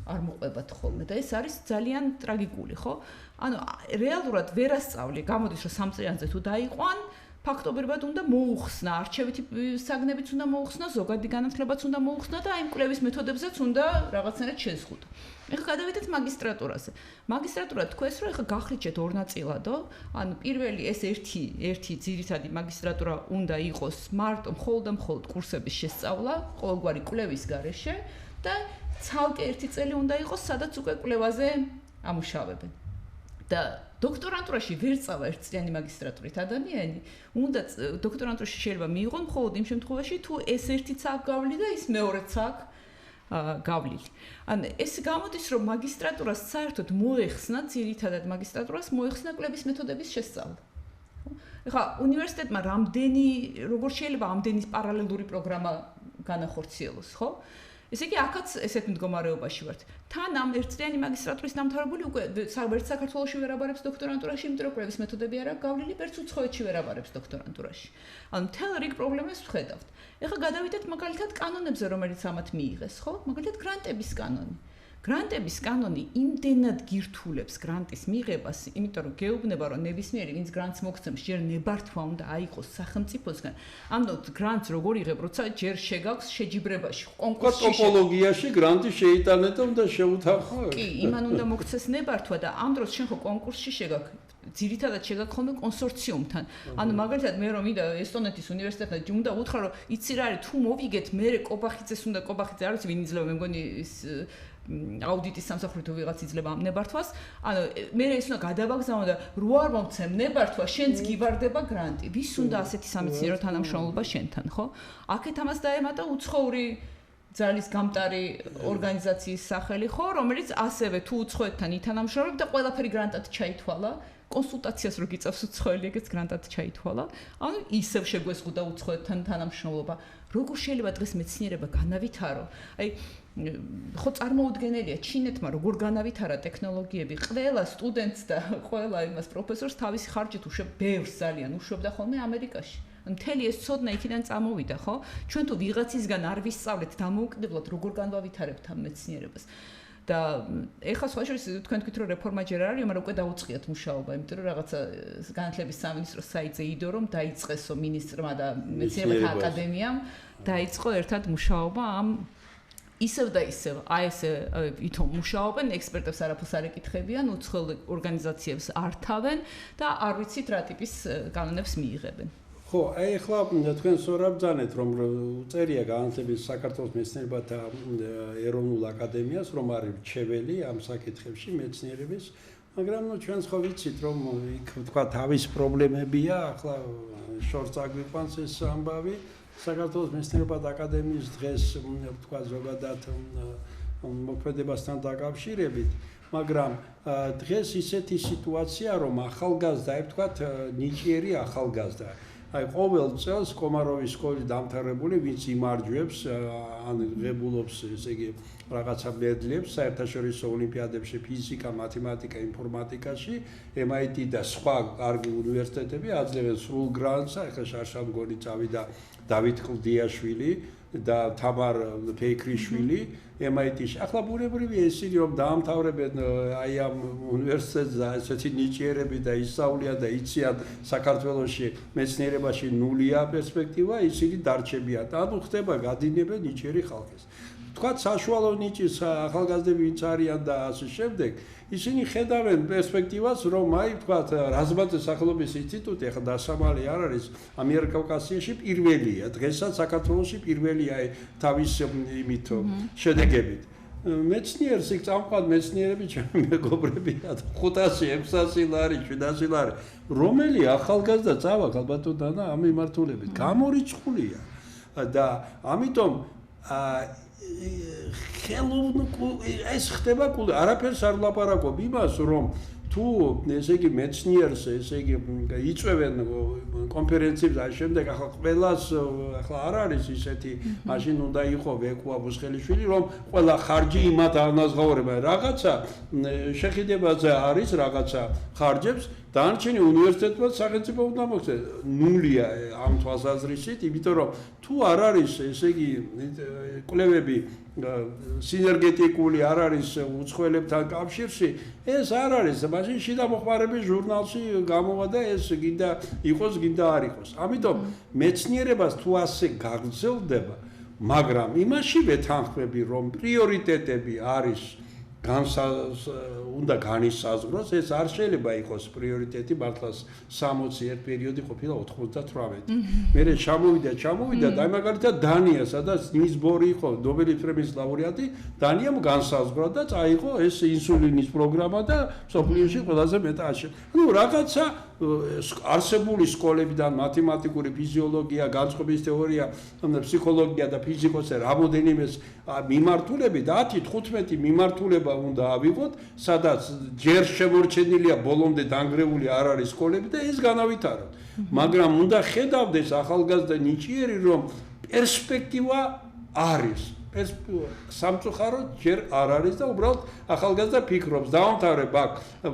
Speaker 2: არ მოყვებათ ხოლმე და ეს არის ძალიან ტრაგიკული, ხო? ანუ რეალურად ვერასწავლი, გამოდის რომ 3 წლიანზე თუ დაიყვან, ფაქტობრივად უნდა მოუხსნა, არჩევითი საგნებიც უნდა მოუხსნა, ზოგადი განათლებაც უნდა მოუხსნა და აი იმ კვლევის მეთოდებზეც უნდა რაღაცნაირად შეზღუდო. ეხლა გადავიდეთ მაგისტრატურაზე. მაგისტრატურა თქვენს რომ ეხლა გახლიჩეთ ორ ნაწილადო, ანუ პირველი ეს ერთი ძირითადი მაგისტრატურა უნდა იყოს მარტო მხოლოდ კურსების შესწავლა, ყოველგვარი კვლევის გარეშე და ცალკე ერთი წელი უნდა იყოს, სადაც უკვე კვლევაზე ამუშავებენ. და დოქტორანტურაში ვერ წავა ერთწლიანი მაგისტრატურით ადამიანი, უნდა დოქტორანტურაში შეიძლება მიიღონ მხოლოდ იმ შემთხვევაში, თუ ეს ერთიც აქ გავლილი და ის მეორეც აქ გავლილი. ანუ ეს გამოდის, რომ მაგისტრატურას საერთოდ მოეხსნა, ძირითადად მაგისტრატურას მოეხსნა კვლევის მეთოდების შესწავლა. ეხლა უნივერსიტეტმა როგორ შეიძლება ამდენი პარალელური პროგრამა განახორციელოს, ხო? ესე იგი, აქაც ესეთ მდგომარეობაში ვართ. თან ამ ერთწლიანი მაგისტრატურის დამთავრებული უკვე ვერც საქართველოში ვერ აბარებს დოქტორანტურაში, იმიტომ რომ კვლევის მეთოდები არ აქვს გავლილი, ვერც უცხოეთში ვერ აბარებს დოქტორანტურაში. ანუ მთელ რიგ პრობლემებს ვხედავთ. ეხლა გადავიდეთ მაგალითად კანონებზე, რომელიც ამათ მიიღეს, ხო? მაგალითად გრანტების კანონი. გრანტების კანონი იმდენად გირთულებს გრანტის მიღებას, იმიტომ რომ გეუბნება, რომ ნებისმიერი ვინც გრანტს მოგცემს, ჯერ ნებართვა უნდა აიღოს სახელმწიფოსგან. ანუ გრანტს როგორ იღებ, როცა ჯერ შეგაქვს შეჯიბრებაში, კონკურსში.
Speaker 1: ტოპოლოგიაში გრანტი შეიტანე და უნდა შეუთავხო.
Speaker 2: კი, იმან უნდა მოგცეს ნებართვა და ამ დროს შენ ხო კონკურსში შეგაქვს. ძირითადად შეგაქვს ხოლმე კონსორციუმთან. ანუ მაგალითად მე რომ მინდა ესტონეთის უნივერსიტეტთან უნდა უთხრა, რომ იცი რა არის, თუ მოვიგეთ, მე კობახიძეს უნდა კობახიძე არ ვიცი ვინ იძლევა, მე მგონი ის აუდიტის სამსახური თუ ვიღაც იძლევა ამ ნებართვას, ანუ მე ეს უნდა გადავაგზავნო და რო არ მომცემ ნებართვა, შენც გივარდება გრანტი. ვის უნდა ასეთი სამეცნიერო თანამშრომლობა შენთან, ხო? აქეთ ამას დაემატა უცხოური ძალის გამტარი ორგანიზაციის სახელი, ხო, რომელიც ასევე თუ უცხოეთთან ითანამშრომლებს და ყველაფერი გრანტად ჩაითვალა. კონსულტაციას რო გიწევს უცხოელი, ეგეც გრანტად ჩაითვალა. ანუ ისევ შეგვეზღუდა უცხოეთთან თანამშრომლობა. როგორ შეიძლება დღეს მეცნიერება განავითარო? აი ხო წარმოუდგენელია ჩინეთმა როგორ განავითარა ტექნოლოგიები, ყველა სტუდენტს და ყველა იმას პროფესორს თავისი ხარჯით ბევრს ძალიან უშვებდა ხოლმე ამერიკაში. მთელი ეს ცოდნა იქიდან წამოვიდა, ხო? ჩვენ თუ ვიღაცისგან არ ვისწავლეთ დამოუკიდებლად როგორ განავითარებთ ამ მეცნიერებას. და ეხლა სხვა შორის თქვენ თქვით რომ რეფორმა ჯერ არ არის, მაგრამ უკვე დაუწყიათ მუშაობა, იმიტომ რომ რაღაცა განათლების სამინისტროს საიტზე იდო რომ დაიწყესო მინისტრმა და მეცნიერებათა აკადემიამ დაიწყო ერთად მუშაობა ამ ისევ და ისევ ესე ვითომ მუშაობენ, ექსპერტებს არაფერს არ ეკითხებიან, უცხოელ ორგანიზაციებს ართავენ და არ ვიცით რა ტიპის კანონებს მიიღებენ.
Speaker 1: ხო, აი ახლა თქვენ სწორად ბრძანეთ, რომ წერია განათლების საქართველოს მეცნიერებათა ეროვნულ აკადემიას, რომ არის რჩეველი ამ საკითხებში მეცნიერების, მაგრამ ჩვენც ხო ვიცით, რომ იქ თქვა თავის პრობლემებია, ახლა შორს წაგვიყვანს ეს ამბავი. საქართველოს მეცნიერებათა აკადემიის დღეს თქვა ზოგადად მოქმედებასთან დაკავშირებით, მაგრამ დღეს ისეთი სიტუაცია, რომ ახალგაზრდა, თქვა ნიჭიერი ახალგაზრდა აი ყოველ წელს კომაროვის სკოლის დამთავრებული, ვინც იმარჯვებს, ან ღებულობს, ესე იგი, რაღაცა მედლებს საერთაშორისო ოლიმპიადებში ფიზიკა, მათემატიკა, ინფორმატიკაში, MIT და სხვა კარგი უნივერსიტეტები აძლევენ სრულ გრანტს, ახლა შარშამგონი წავიდა დავით კლდიაშვილი და თამარ ფეიქრიშვილი MIT-ში. ახლა ბუნებრივია ისინი რომ დაამთავრებენ აი ამ უნივერსიტეტს და ესეთი ნიჭიერები და ისწავლიან და იციან საქართველოში მეცნიერებაში ნულია პერსპექტივა, ისინი დარჩებიან. ანუ ხდება გადინებენ ნიჭიერი ხალხის. თქვათ საშუალო ნიჭის ახალგაზრდები ვინც არიან და ასე შემდეგ, ისინი ხედავენ პერსპექტივას, რომ აი თქვათ რაზმაძე სახელობის ინსტიტუტი ახლა დასამალი არ არის ამიერკავკასიაში პირველია, დღესაც საქართველოში პირველია თავის იმით შედეგებით. მეცნიერს იქ წამყვან მეცნიერები ჩემი მეგობრებია 500-600 ლარი, 700 ლარი. რომელი ახალგაზრდა წავა ქალბატონთან ამ მიმართულებით? გამორიცხულია. და ამიტომ ეს ხდება არაფერს არ ვლაპარაკობ იმას, რომ თუ ესე იგი მეცნიერს ესე იგი იწვევენ კონფერენციებს და შემდეგ ახლა ყველას ახლა არ არის ისეთი მაშინ უნდა იყო ვეკუა ბუსხელიშვილი რომ ყველა ხარჯი იმათ ანაზღაურება რაღაცა შეხიდებაზე არის რაღაცა ხარჯებს დანარჩენი უნივერსიტეტმა სახელმწიფო უნდა მოხდეს ნულია ამ თვალსაზრისით, იმიტომ რომ თუ არ არის ესე იგი კვლევები სინერგეტიკული არ არის უცხოელებთან კავშირში, ეს არ არის, მაშინ შიდა მოხმარების ჟურნალში გამოვა და ეს გინდა იყოს, გინდა არ იყოს. ამიტომ მეცნიერებას თუ ასე გაგრძელდება, მაგრამ იმაში ვეთანხმები, რომ პრიორიტეტები არის უნდა განისაზღვროს, ეს არ შეიძლება იყოს პრიორიტეტი მართლაც 61 პერიოდი ყოფილა 98. მერე ჩამოვიდა და მაგალითად დანია, სადაც ნილს ბორი იყო ნობელის პრემიის ლაურეატი, დანიამ განსაზღვრა და წაიღო ეს ინსულინის პროგრამა და მსოფლიოში ყველაზე მეტად. ანუ რაღაცა არსებული სკოლებიდან მათემატიკური ფიზიოლოგია, განწყობის თეორია, ფსიქოლოგია და ფიზიკოსი რამოდენიმე მიმართულები და 10-15 მიმართულება უნდა ავიღოთ, სადაც ჯერ შემორჩენილია ბოლომდე დანგრეული არ არის სკოლები და ეს განავითაროთ. მაგრამ უნდა ხედავდეს ახალგაზრდა ნიჭიერი, რომ პერსპექტივა არის. სამწუხაროდ ჯერ არ არის და უბრალოდ ახალგაზრდა ფიქრობს, დავამთავრებ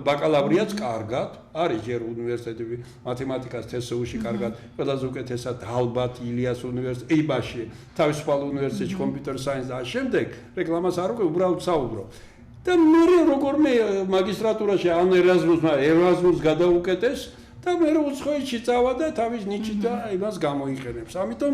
Speaker 1: ბაკალავრიაც კარგად, არის ჯერ უნივერსიტეტები მათემატიკას TSU-ში კარგად, ყველაზე უკეთესად ალბათ ილიას უნივერსიტეტი, იბაში, თავისუფალ უნივერსიტეტში კომპიუტერ საინს და შემდეგ რეკლამას არ უკვე უბრალოდ საუბრობ. და მე როგორმე მაგისტრატურაში ან ერაზმუსს გადაუკეთეს და მე უცხოეთში წავა და თავის ნიჭით და იმას გამოიყენებს. ამიტომ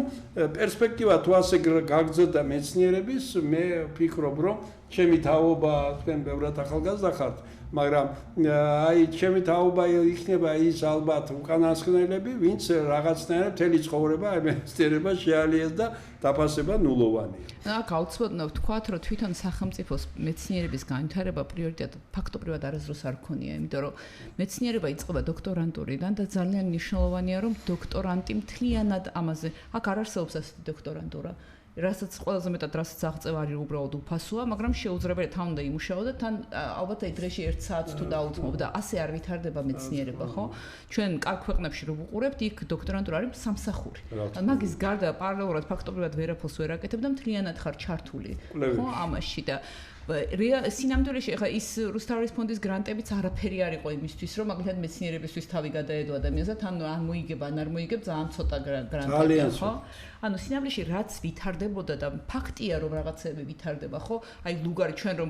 Speaker 1: პერსპექტივა თუ ასე გაგრძელდა მეცნიერების, მე ვფიქრობ, რომ ჩემი თაობა თქვენ ბევრად ახალგაზრდა ხართ, მაგრამ აი ჩემი თაობა იქნება ის ალბათ უკანასკნელები, ვინც რაღაცნაირად მთელი ცხოვრება მეცნიერება შეალიეს და დაფასება ნულოვანია.
Speaker 2: აქ აუცილებლად უნდა ვთქვათ, რომ თვითონ სახელმწიფოს მეცნიერების განვითარება პრიორიტეტად ფაქტობრივად არასდროს არ ქონია, იმიტომ რომ მეცნიერება იწყება დოქტორანტურიდან და ძალიან მნიშვნელოვანია, რომ დოქტორანტი მთლიანად ამაზე, აქ არ არსებობს ასეთი დოქტორანტურა. რასაც ყველაზე მეტად რასაც აღწევა არის უბრალოდ უფასოა, მაგრამ შეუძლებელია თან უნდა იმუშაო და თან ალბათ აი დღეში 1 საათს თუ დაუძმობ და ასე არ ვითარდება მეცნიერება, ხო? ჩვენ კარგ ქვეყნებში რო ვუყურებთ, იქ დოქტორანტურა არის სამსახური. მაგის გარდა პარალელურად ფაქტობრივად ვერაფერს ვერ აკეთებ და მთლიანად ხარ ჩართული, ხო, ამაში და სინამდვილეში ახლა ის რუსთავის ფონდის გრანტებიც არაფერი არ იყო იმისთვის, რომ მაგალითად მეცნიერებისთვის თავი გადაედო ადამიანს და თან არ მოიგებ, არ მოიგებ ძალიან ცოტა გრანტები, ხო? ანუ სინამდვილეში რაც ვითარდებოდა და ფაქტია რომ რაღაცები ვითარდება, ხო? აი ლუგარი ჩვენ რომ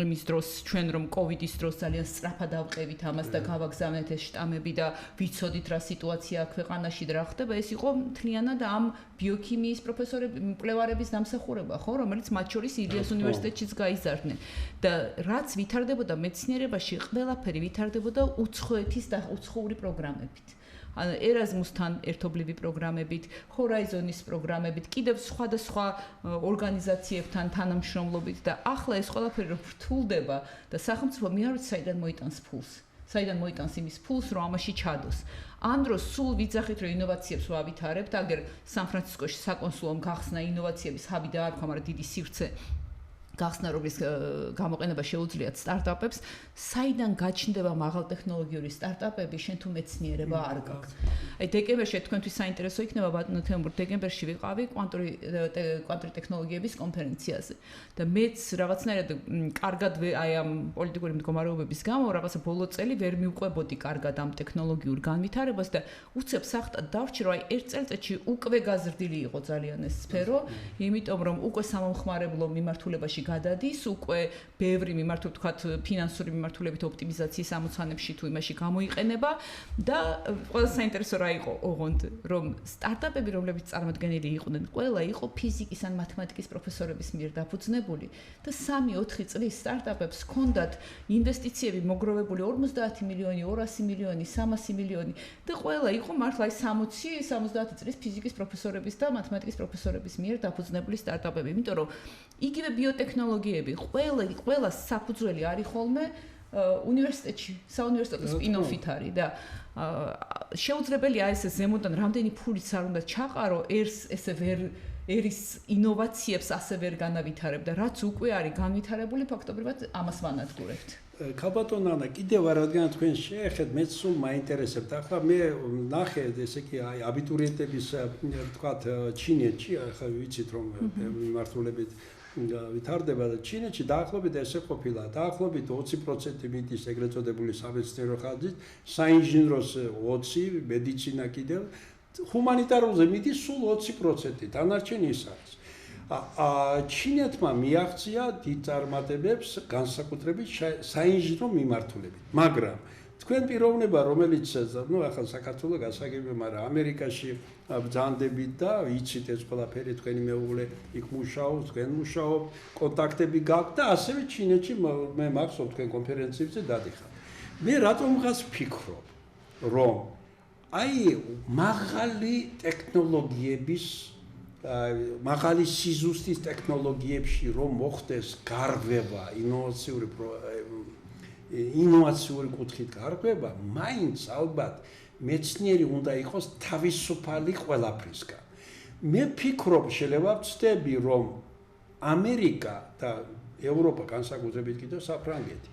Speaker 2: იმის დროს, ჩვენ რომ კოვიდის დროს ძალიან სწრაფად ავყევით ამას და გავაგზავნეთ ეს შტამები და ვიცოდით რა სიტუაციაა ქვეყანაში და რა ხდება, ეს იყო მთლიანად ამ ბიოქიმიის პროფესორების, მკვლევარების დამსახურება, ხო, რომელიც მათ შორის ილიას უნივერსიტეტშიც გაიზარდნენ. და რაც ვითარდებოდა მეცნიერებაში, ყველაფერი ვითარდებოდა უცხოეთის და უცხოური პროგრამებით. ანუ ერაზმუსთან ერთობლივი პროგრამებით, ჰორაიზონის პროგრამებით, კიდევ სხვადასხვა ორგანიზაციებთან თანამშრომლობით და ახლა ეს ყველაფერი რომ რთულდება და სახელმწიფო მე არ ვიცი საიდან მოიტანს ფულს. საიდან მოიტანს იმის ფულს, რომ ამაში ჩადოს. ამ დროს სულ ვიძახით, რომ ინოვაციებს ვავითარებთ, აგერ სან-ფრანცისკოში საკონსულომ გახსნა ინოვაციების ჰაბი დაარქვა, მაგრამ დიდი სივრცე გახსნა, რომლის გამოყენება შეუძლიათ სტარტაპებს, საიდან გაჩნდება მაღალტექნოლოგიური სტარტაპები, შენ თუ მეცნიერება არ გაქვს. აი დეკემბერში თქვენთვის საინტერესო იქნება ბატონო თემურ, დეკემბერში ვიყავი კვანტური ტექნოლოგიების კონფერენციაზე და მეც რაღაცნაირად კარგად აი ამ პოლიტიკური მდგომარეობების გამო რაღაცა ბოლო წელი ვერ მივყვებოდი კარგად ამ ტექნოლოგიურ განვითარებას და უცებ სახტად დავრჩი, რომ აი ერთ წელიწადში უკვე გაზრდილი იყო ძალიან ეს სფერო, იმიტომ რომ უკვე სამომხმარებლო მიმართულებაში გადადის, უკვე ბევრი ვთქვათ, ფინანსური მიმართულებით ოპტიმიზაციის ამოცანებში თუ იმაში გამოიყენება და ყველა საინტერესო რა იყო ოღონდ, რომ სტარტაპები, რომლებიც წარმოდგენილი იყვნენ, ყველა იყო ფიზიკის ან მათემატიკის პროფესორების მიერ დაფუძნებული და 3-4 წლის სტარტაპებს ჰქონდათ ინვესტიციები მოგროვებული 50 მილიონი, 200 მილიონი, 300 მილიონი და ყველა იყო მართლა 60-70 წლის ფიზიკის პროფესორების და მათემატიკის პროფესორების მიერ დაფუძნებული სტარტაპები, იმიტომ რომ იგივე ბიოტექნოლოგიები ყველა საფუძველი არის ხოლმე უნივერსიტეტში, საუნივერსიტეტო სპინოფით არის და შეუძლებელია ეს ზემოდან რამდენი ფულიც არ უნდა ჩაყარო, ესე ვერ ერის ინოვაციებს ასე ვერ განავითარებ და რაც უკვე არის განვითარებული, ფაქტობრივად ამას ვანადგურებთ.
Speaker 1: ქალბატონ ანა, კიდევ რადგან თქვენ შეეხეთ, მეც სულ მაინტერესებთ. ახლა მე ნახე, ესე იგი, აი აბიტურიენტების, ვთქვათ, ჩინეთში, ახლა ვიცით რომ მიმართულებით ვითარდება და ჩინეთში დაახლოებით ესე ყოფილა, დაახლოებით 20% მიდის ეგრეთ წოდებული სამეცნიერო ხარჯით, საინჟინროს 20, მედიცინა კიდევ, ჰუმანიტარულზე მიდის სულ 20%, დანარჩენი ის არის. ჩინეთმა მიაღწია დიდ წარმატებებს განსაკუთრებით საინჟინრო მიმართულებით, მაგრამ თქვენ პიროვნება, რომელიც ახლა საქართველოს გასაგებია, მაგრამ ამერიკაში ბრძანდებით და იცით ეს ყველაფერი, თქვენი მეუღლე იქ მუშაობს, თქვენ მუშაობთ, კონტაქტები გაქვთ და ასევე ჩინეთში მე მახსოვს თქვენ კონფერენციებზე დადიხარ. მე რატომღაც ვფიქრობ, რომ აი მაღალი ტექნოლოგიების მაღალი სიზუსტის ტექნოლოგიებში რომ მოხდეს გარღვევა, ინოვაციური კუთხით გარღვევა, მაინც ალბათ მეცნიერი უნდა იყოს თავისუფალი ყველაფრისგან. მე ვფიქრობ, შეიძლება ვცდები, რომ ამერიკა და ევროპა, განსაკუთრებით კიდევ საფრანგეთი,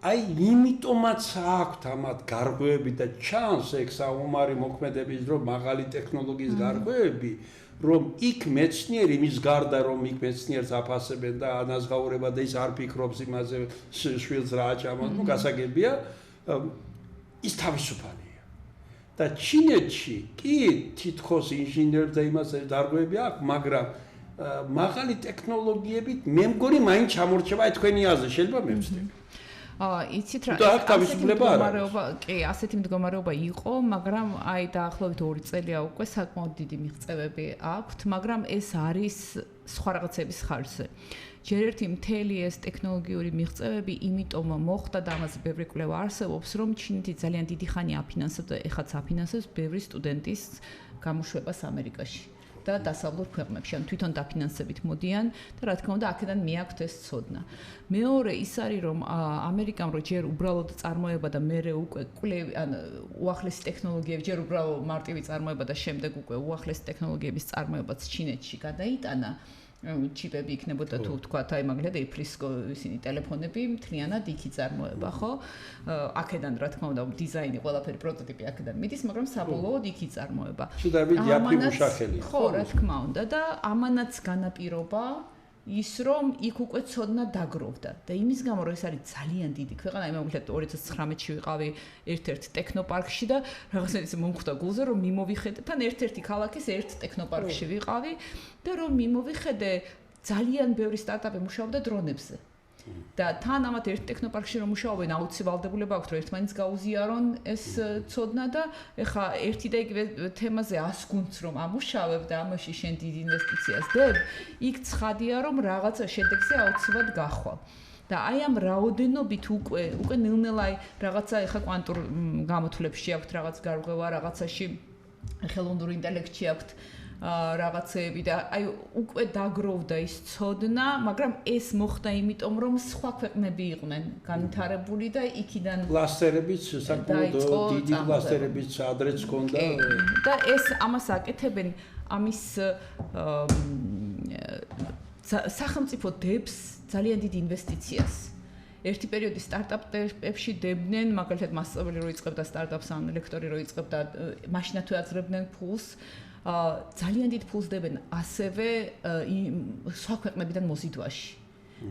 Speaker 1: აი იმიტომაც აქვთ ამათ გარღვევები და ჩანს ეგ საომარი მოქმედების დრო მაღალი ტექნოლოგიის გარღვევები, რომ იქ მეცნიერი მის გარდა რომ იქ მეცნიერს აფასებენ და ანაზღაურება და ის არ ფიქრობს იმაზე შვილს რა აჭამოთ, ну გასაგებია ის თავისუფალია. და ჩინეთში კი თითქოს ინჟინერებს და იმას დარღვევები აქვს, მაგრამ მაღალი ტექნოლოგიებით მე მგონი მაინც ჩამორჩება აი თქვენი აზრი, შეიძლება მე ვცდები.
Speaker 2: იცით რა, ასეთი მდგომარეობა იყო, მაგრამ აი დაახლოებით 2 წელია უკვე საკმაოდ დიდი მიღწევები აქვთ, მაგრამ ეს არის სხვა რაღაცების ხარჯზე. ჯერ ერთი მთელი ეს ტექნოლოგიური მიღწევები იმიტომ მოხდა და ამაზე ბევრი კვლევა არსებობს, რომ ჩინეთი ძალიან დიდი ხანი აფინანსებდა, ეხლაც აფინანსებს ბევრი სტუდენტის გამოშვებას ამერიკაში. და დასავლურ ქვეყნებში, ან თვითონ დაფინანსებით მოდიან და რა თქმა უნდა აქედან მიაქვთ ეს ცოდნა. მეორე ის არის რომ ამერიკამ რო ჯერ უბრალოდ წარმოება და მერე უკვე კვლევი ან უახლესი ტექნოლოგიები ჯერ უბრალოდ მარტივი წარმოება და შემდეგ უკვე უახლესი ტექნოლოგიების წარმოებაც ჩინეთში გადაიტანა. ჩიპები იქნებოდა თუ ვთქვათ, აი მაგალითად Apple-ის ისინი ტელეფონები მთლიანად იქი წარმოება, ხო? აქედან რა თქმა უნდა დიზაინი, ყველაფერი პროტოტიპი აქედან მიდის, მაგრამ საბოლოოდ იქი წარმოება.
Speaker 1: შედარებით იაფი მუშახელი.
Speaker 2: ხო, რა თქმა უნდა და ამანაც განაპირობა ის რომ იქ უკვე ცოდნა დაგროვდა და იმის გამო რომ ეს არის ძალიან დიდი ქვეყანა, აი მე მაგალითად 2019-ში ვიყავი ერთ-ერთ ტექნოპარკში და რაღაცა ისე მომხვდა გულზე რომ მიმოვიხედე, თან ერთ-ერთი ქალაქის ერთ ტექნოპარკში ვიყავი და რომ მიმოვიხედე ძალიან ბევრი სტარტაპი მუშაობდა დრონებზე. და თან ამათ ერთ ტექნოპარკში რომ მუშაობენ, აუცივალდებულება აქვს რომ ერთმანეთს გაუზიარონ ეს ცოდნა და ეხა ერთი და იგივე თემაზე 100 გუნდს რომ ამუშავებ და ამაში შენ დიდ ინვესტიციას დებ, იქ ცხადია რომ რაღაცა შედეგზე აუცილებლად გახვალ. და აი ამ რაოდენობით უკვე ნელ-ნელა აი რაღაცა ეხა კვანტურ გამოთვლებში აქვს რაღაც გარღვევა, რაღაცაში ხელოვნური ინტელექტში აქვს რაღაცეები და აი უკვე დაგროვდა ის ცოდნა, მაგრამ ეს მოხდა იმიტომ რომ სხვა ქვეყნები იყვნენ განვითარებული და იქიდან
Speaker 1: კლასტერებიც საკმაოდ დიდი კლასტერებიც ადრეც ჰქონდა
Speaker 2: და ეს ამას აკეთებენ ამის სახელმწიფო დებს ძალიან დიდ ინვესტიციას. ერთი პერიოდი სტარტაპებში დებდნენ, მაგალითად მასწავლებელი რო იწყებდა სტარტაპს ან ლექტორი რო იწყებდა, მაშინაც თუ აძლევდნენ ფულს ძალიან დიდ ფულს დებენ ასევე სხვა ქვეყნებიდან მოზიდვაში.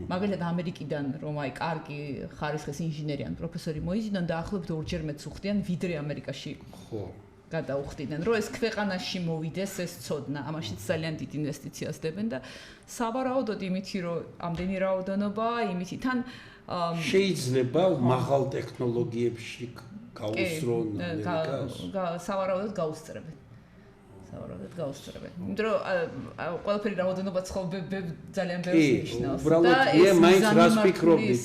Speaker 2: მაგალითად ამერიკიდან რომ აი კარგი ხარისხის ინჟინერი ან პროფესორი მოიზიდონ და ახლობთ ორჯერ მეც უხდიან ვიდრე ამერიკაში.
Speaker 1: ხო.
Speaker 2: გადაუხდიდნენ, რომ ეს ქვეყანაში მოვიდეს ეს ცოდნა, ამაშიც ძალიან დიდ ინვესტიციას დებენ და სავარაუდოდ იმითი რომ ამდენი რაოდენობა, იმითი თან
Speaker 1: შეიძლება მაღალ ტექნოლოგიებში გაუსწრონ ამერიკას.
Speaker 2: სავარაუდოდ გაუსწრებენ. სავარაუდოდ გაუსწრებენ. იმიტომ რომ ყველაფერი რაოდენობა ძალიან ბევრს ნიშნავს.
Speaker 1: უბრალოდ მე მაინც რას ვფიქრობდი,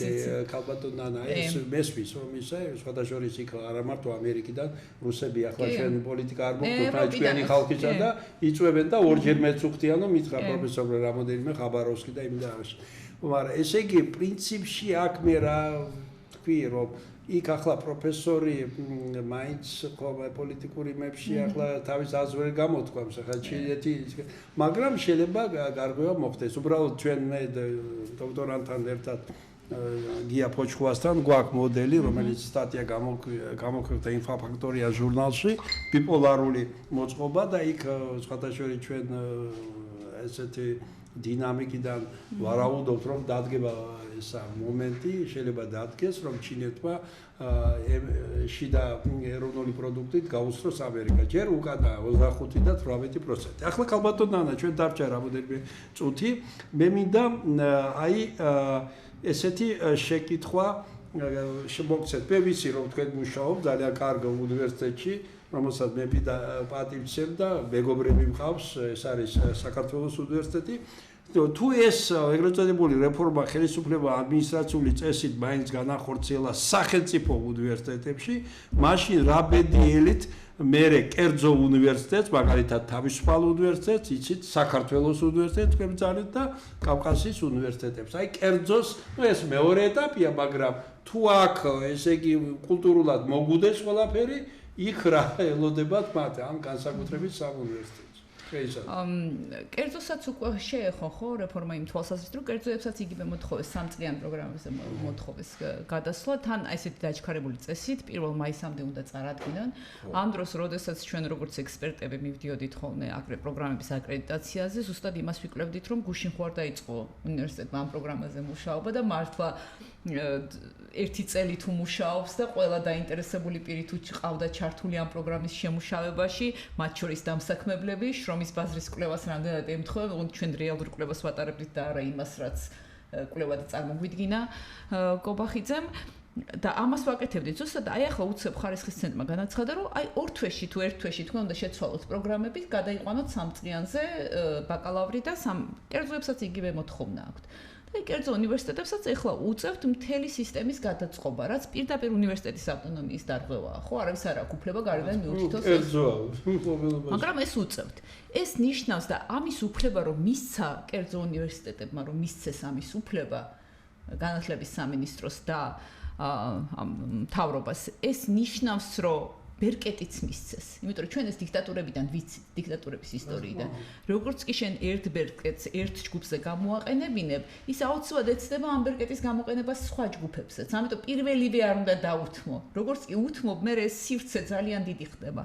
Speaker 1: ქალბატონ ნანა, ეს მესმის რომ ისე სხვადასხვა იქ არა მარტო ამერიკიდან რუსები ახლა ჩვენ პოლიტიკა არ მოგვწევთ ჩვენი ხალხისა და იწვევენ და ორჯერ მეც უხდიან რომ მითხრა პროფესორი რამოდენიმე ხაბაროვსკი და იმ და ამაში. მაგრამ ესე იგი პრინციპში აქ მე რა თქვი რომ იქ ახლა პროფესორი მაინც პოლიტიკური მებში ახლა თავის აზრს გამოთქვამს ახლა ჩინეთი, მაგრამ შეიძლება გარღვევა მოხდეს. უბრალოდ ჩვენ მე დოქტორანტთან ერთად გია ფოჩხუასთან გვაქვს მოდელი, რომელიც სტატია გამოქვეყნდა ინფაფაქტორია ჟურნალში, ბიპოლარული მოწყობა და იქ სხვადასხვა ჩვენ ესეთი დინამიკიდან ვარაუდობთ, რომ დადგება ესა მომენტი, შეიძლება დადგეს, რომ ჩინეთმა შიდა ეროვნული პროდუქტით გაუსწროს ამერიკა. ჯერ უკანა 25 და 18%. ახლა ქალბატონ ნანა, ჩვენ დარჩა რამოდენიმე წუთი. მე მინდა აი ესეთი შეკითხვა შემოგცეთ. მე ვიცი, რომ თქვენ მუშაობთ ძალიან კარგ უნივერსიტეტში, რომელსაც მე პატივცემ და მეგობრები მყავს, ეს არის საქართველოს უნივერსიტეტი. თუ ეს ეგრეთ წოდებული რეფორმა ხელისუფლება ადმინისტრაციული წესით მაინც განახორციელა სახელმწიფო უნივერსიტეტებში, მაშინ რა ბედიელით მერე კერძო უნივერსიტეტს, მაგალითად თავისუფალ უნივერსიტეტს, იცით, საქართველოს უნივერსიტეტს კერძალით და კავკასიის უნივერსიტეტებს. აი კერძოს, ეს მეორე ეტაპია, მაგრამ თუ აქ ესე იგი კულტურულად მოგუდეს ყველაფერი, იქ რა ელოდებათ მათ ამ განსაკუთრებით სამუნივერსიტეტს.
Speaker 2: კერძოსაც უკვე შეეხო ხო რეფორმა იმ თვალსაზრისით, რომ კერძოებსაც იგივე მოთხოვეს 3 წლიან პროგრამებზე მოთხოვეს გადასვლა, თან ესეთი დაჩქარებული წესით 1 მაისამდე უნდა წარადგინონ. ამ დროს, როდესაც ჩვენ როგორც ექსპერტები მივდიოდით ხოლმე აგრე პროგრამების აკრედიტაციაზე, ზუსტად იმას ვიკლებდით, რომ გუშინ ხوار დაიწყო უნივერსიტეტმა ამ პროგრამაზე მუშაობა და მართლა ერთი წელი თუ მუშაობს და ყველა დაინტერესებული პირი თუ ყავდა ჩართული ამ პროგრამის შემუშავებაში, მათ შორის დამსაქმებლები, შრომის ბაზრის კვლევას რამდენად ემთხვევა, ჩვენ რეალურ კვლევას ვატარებდით და არა იმას, რაც კვლევა და წარმოგვიდგინა კობახიძემ. და ამას ვაკეთებდით. ზუსტად აი ახლა უცებ ხარისხის ცენტრმა განაცხადა, რომ აი 2 თვეში თუ 1 თვეში თქვენ უნდა შეცვალოთ პროგრამები, გადაიყვანოთ 3 წლიანზე ბაკალავრი და კერძოებსაც იგივე მოთხოვნა აქვთ. და კერძო უნივერსიტეტებსაც ეხლა უწევთ მთელი სისტემის გადაწყობა, რაც პირდაპირ უნივერსიტეტის ავტონომიის დარღვევაა, ხო? არავის არ აქვს უფლება გარედან მიუთითოს. მაგრამ ეს უწევთ. ეს ნიშნავს და ამის უფლება რომ მისცა კერძო უნივერსიტეტებმა, რომ მისცეს ამის უფლება განათლების სამინისტროს და მთავრობას, ეს ნიშნავს, რომ ბერკეტიც მისცეს. იმიტომ რომ ჩვენ ეს დიქტატურებიდან ვიცით, დიქტატურების ისტორიიდან. როგორც კი შენ ერთ ბერკეტს ერთ ჯგუფზე გამოაყენებინებ, ის აუცილებლად ეცდება ამ ბერკეტის გამოყენებას სხვა ჯგუფებსაც. ამიტომ პირველივე არ უნდა დაუთმო. როგორც კი უთმობ, მე ეს სივრცე ძალიან დიდი ხდება.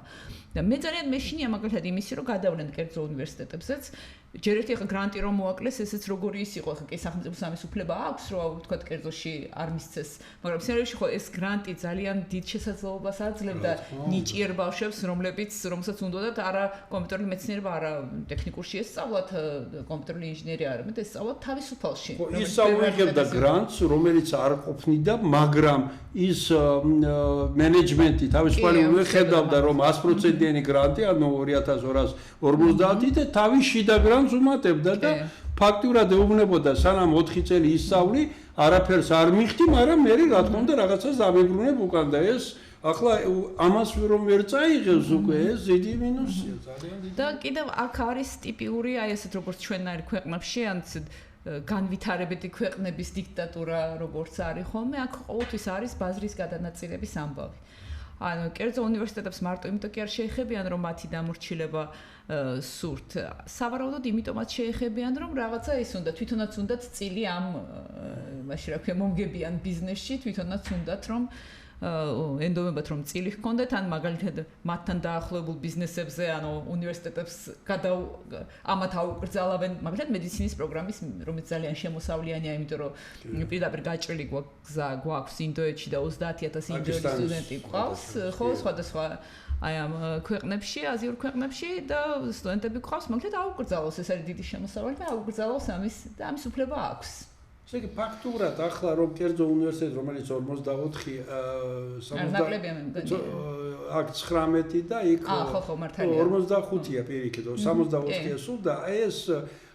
Speaker 2: და მე ძალიან მეშინია მაგალითად იმისი, რომ გადავლენ კერძო უნივერსიტეტებზეც. ჯერ ერთი ახლა გრანტი რომ მოაკლეს, ესეც როგორი ის იყო, ახლა კი სახელმწიფოს ამის უფლება აქვს, რომ თქვა კერძოში არ მისცეს, მაგრამ სერიაში ხო ეს გრანტი ძალიან დიდ შესაძლებლობას აძლევდა ნიჭიერ ბავშვებს, რომელსაც უნდათ არა კომპიუტერული მეცნიერება, არა ტექნიკურში ესწავლათ, კომპიუტერული ინჟინერია არა, მეტად ესწავლათ თავისუფალში.
Speaker 1: ის სწავლობდა გრანტს, რომელიც არ ყოფნიდა, მაგრამ ის მენეჯმენტი თავისუფალი ხედავდა, რომ 100%-იანი გრანტი, ანუ 2250 და თავის შიდა გრანტს უმატებდა და ფაქტურად ეუბნებოდა, სანამ 4 წელი ისწავლი, არაფერს არ მიხდი, მაგრამ მე რა თქმა უნდა რაღაცას დამებრუნებ უკან და ეს ახლა ამას რომ ვერ წაიღებს უკვე ეს დიდი მინუსია, ძალიან დიდი.
Speaker 2: და კიდევ აქ არის ტიპიური, აი ესეთ როგორც ჩვენნაირ ქვეყნებში, ან განვითარებადი ქვეყნების დიქტატურა როგორც არის ხოლმე, აქ ყოველთვის არის ბაზრის გადანაწილების ამბავი. ანუ კერძო უნივერსიტეტებს მარტო იმიტომ კი არ შეეხებიან, რომ მათი დამორჩილება სურთ. სავარაუდოდ იმიტომაც შეეხებიან, რომ რაღაცა ის უნდა, თვითონაც უნდათ წილი ამ მაშინ რა ქვია, მომგებიან ბიზნესში, თვითონაც უნდათ, რომ ენდომებად რომ წილი ჰქონდეთ, ან მაგალითად მათთან დაახლოებულ ბიზნესებზე, ანუ უნივერსიტეტებს ამათ აუკრძალავენ, მაგალითად მედიცინის პროგრამის, რომელიც ძალიან შემოსავლიანია, იმიტომ რომ პირდაპირ გაჭრილი გვაქვს ინდოეთში და 30000 ინდოელი სტუდენტი გვყავს, ხო, სხვადასხვა აი ამ ქვეყნებში, აზიურ ქვეყნებში და სტუდენტები გვყავს, მაგალითად აუკრძალავს, ეს არის დიდი შემოსავალი და აუკრძალავს ამის უფლება აქვს.
Speaker 1: ესე იგი ფაქტურად ახლა რომ კერძო უნივერსიტეტი რომელიც 44 აქ 19 და იქ 45-ია პირიქით 64-ია სულ და ეს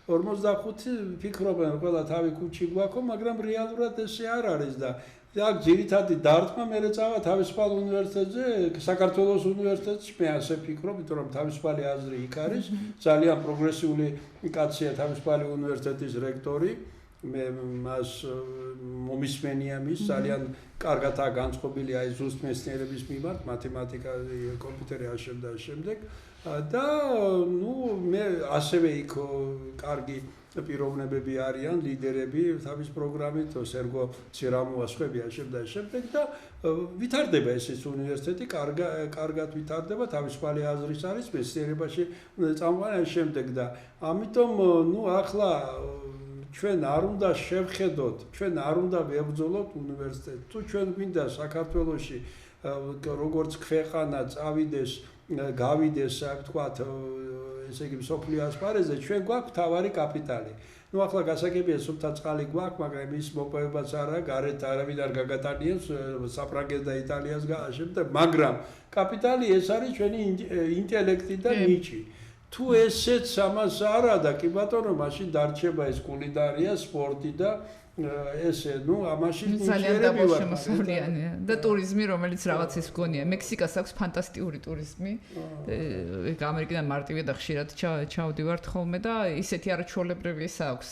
Speaker 1: 45 ფიქრობენ ყველა თავი კუჩი გვაქვს, მაგრამ რეალურად ესე არ არის და აქ ძირითადი დარტყმა მე წავა თავისუფალ უნივერსიტეტზე, საქართველოს უნივერსიტეტში მე ასე ვფიქრობ, იმიტომ რომ თავისუფალი აზრი იქ არის, ძალიან პროგრესიული კაცია თავისუფალი უნივერსიტეტის რექტორი. მე მას მომისმენია მის ძალიან კარგადაა განწყობილი აი ზუსტ მეცნიერების მიმართ, მათემატიკა, კომპიუტერი აშენდა შემდეგ და ნუ მე ასევე იქ კარგი პიროვნებები არიან, ლიდერები თავის პროგრამით, სერგო ცირამოასხვებია შემდეგ და ვითარდება ეს უნივერსიტეტი, კარგად ვითარდება, თავისუფალი აზრის არის მეცნიერებაში წამყვანი შემდეგ და ამიტომ ახლა ჩვენ არ უნდა შევხედოთ, ჩვენ არ უნდა ვებრძოლოთ უნივერსიტეტს. თუ ჩვენ გვინდა საქართველოში როგორც ქვეყანა გავიდეს, ვთქვათ, ესე იგი მსოფლიო ასპარეზზე, ჩვენ გვაქვს თავარი კაპიტალი. ახლა გასაგებია, სუფთა წყალი გვაქვს, მაგრამ ის მოპოვებაც არა, გარეთ არავინ არ გაგატანიებს საფრანგეთს და იტალიას შემდეგ, მაგრამ კაპიტალი ეს არის ჩვენი ინტელექტი და ნიჭი. თუ ესეც ამას არა და კი ბატონო, მაშინ დარჩება ეს კულინარია, სპორტი და ესე, ამაში
Speaker 2: ძალიან დაბოლშემოსავლიანია და ტურიზმი, რომელიც რაღაც ის გონია. მექსიკას აქვს ფანტასტიკური ტურიზმი. ამერიკიდან მარტივია და ხშირად ჩავდივართ ხოლმე და ისეთი არაჩვეულებრივი ის აქვს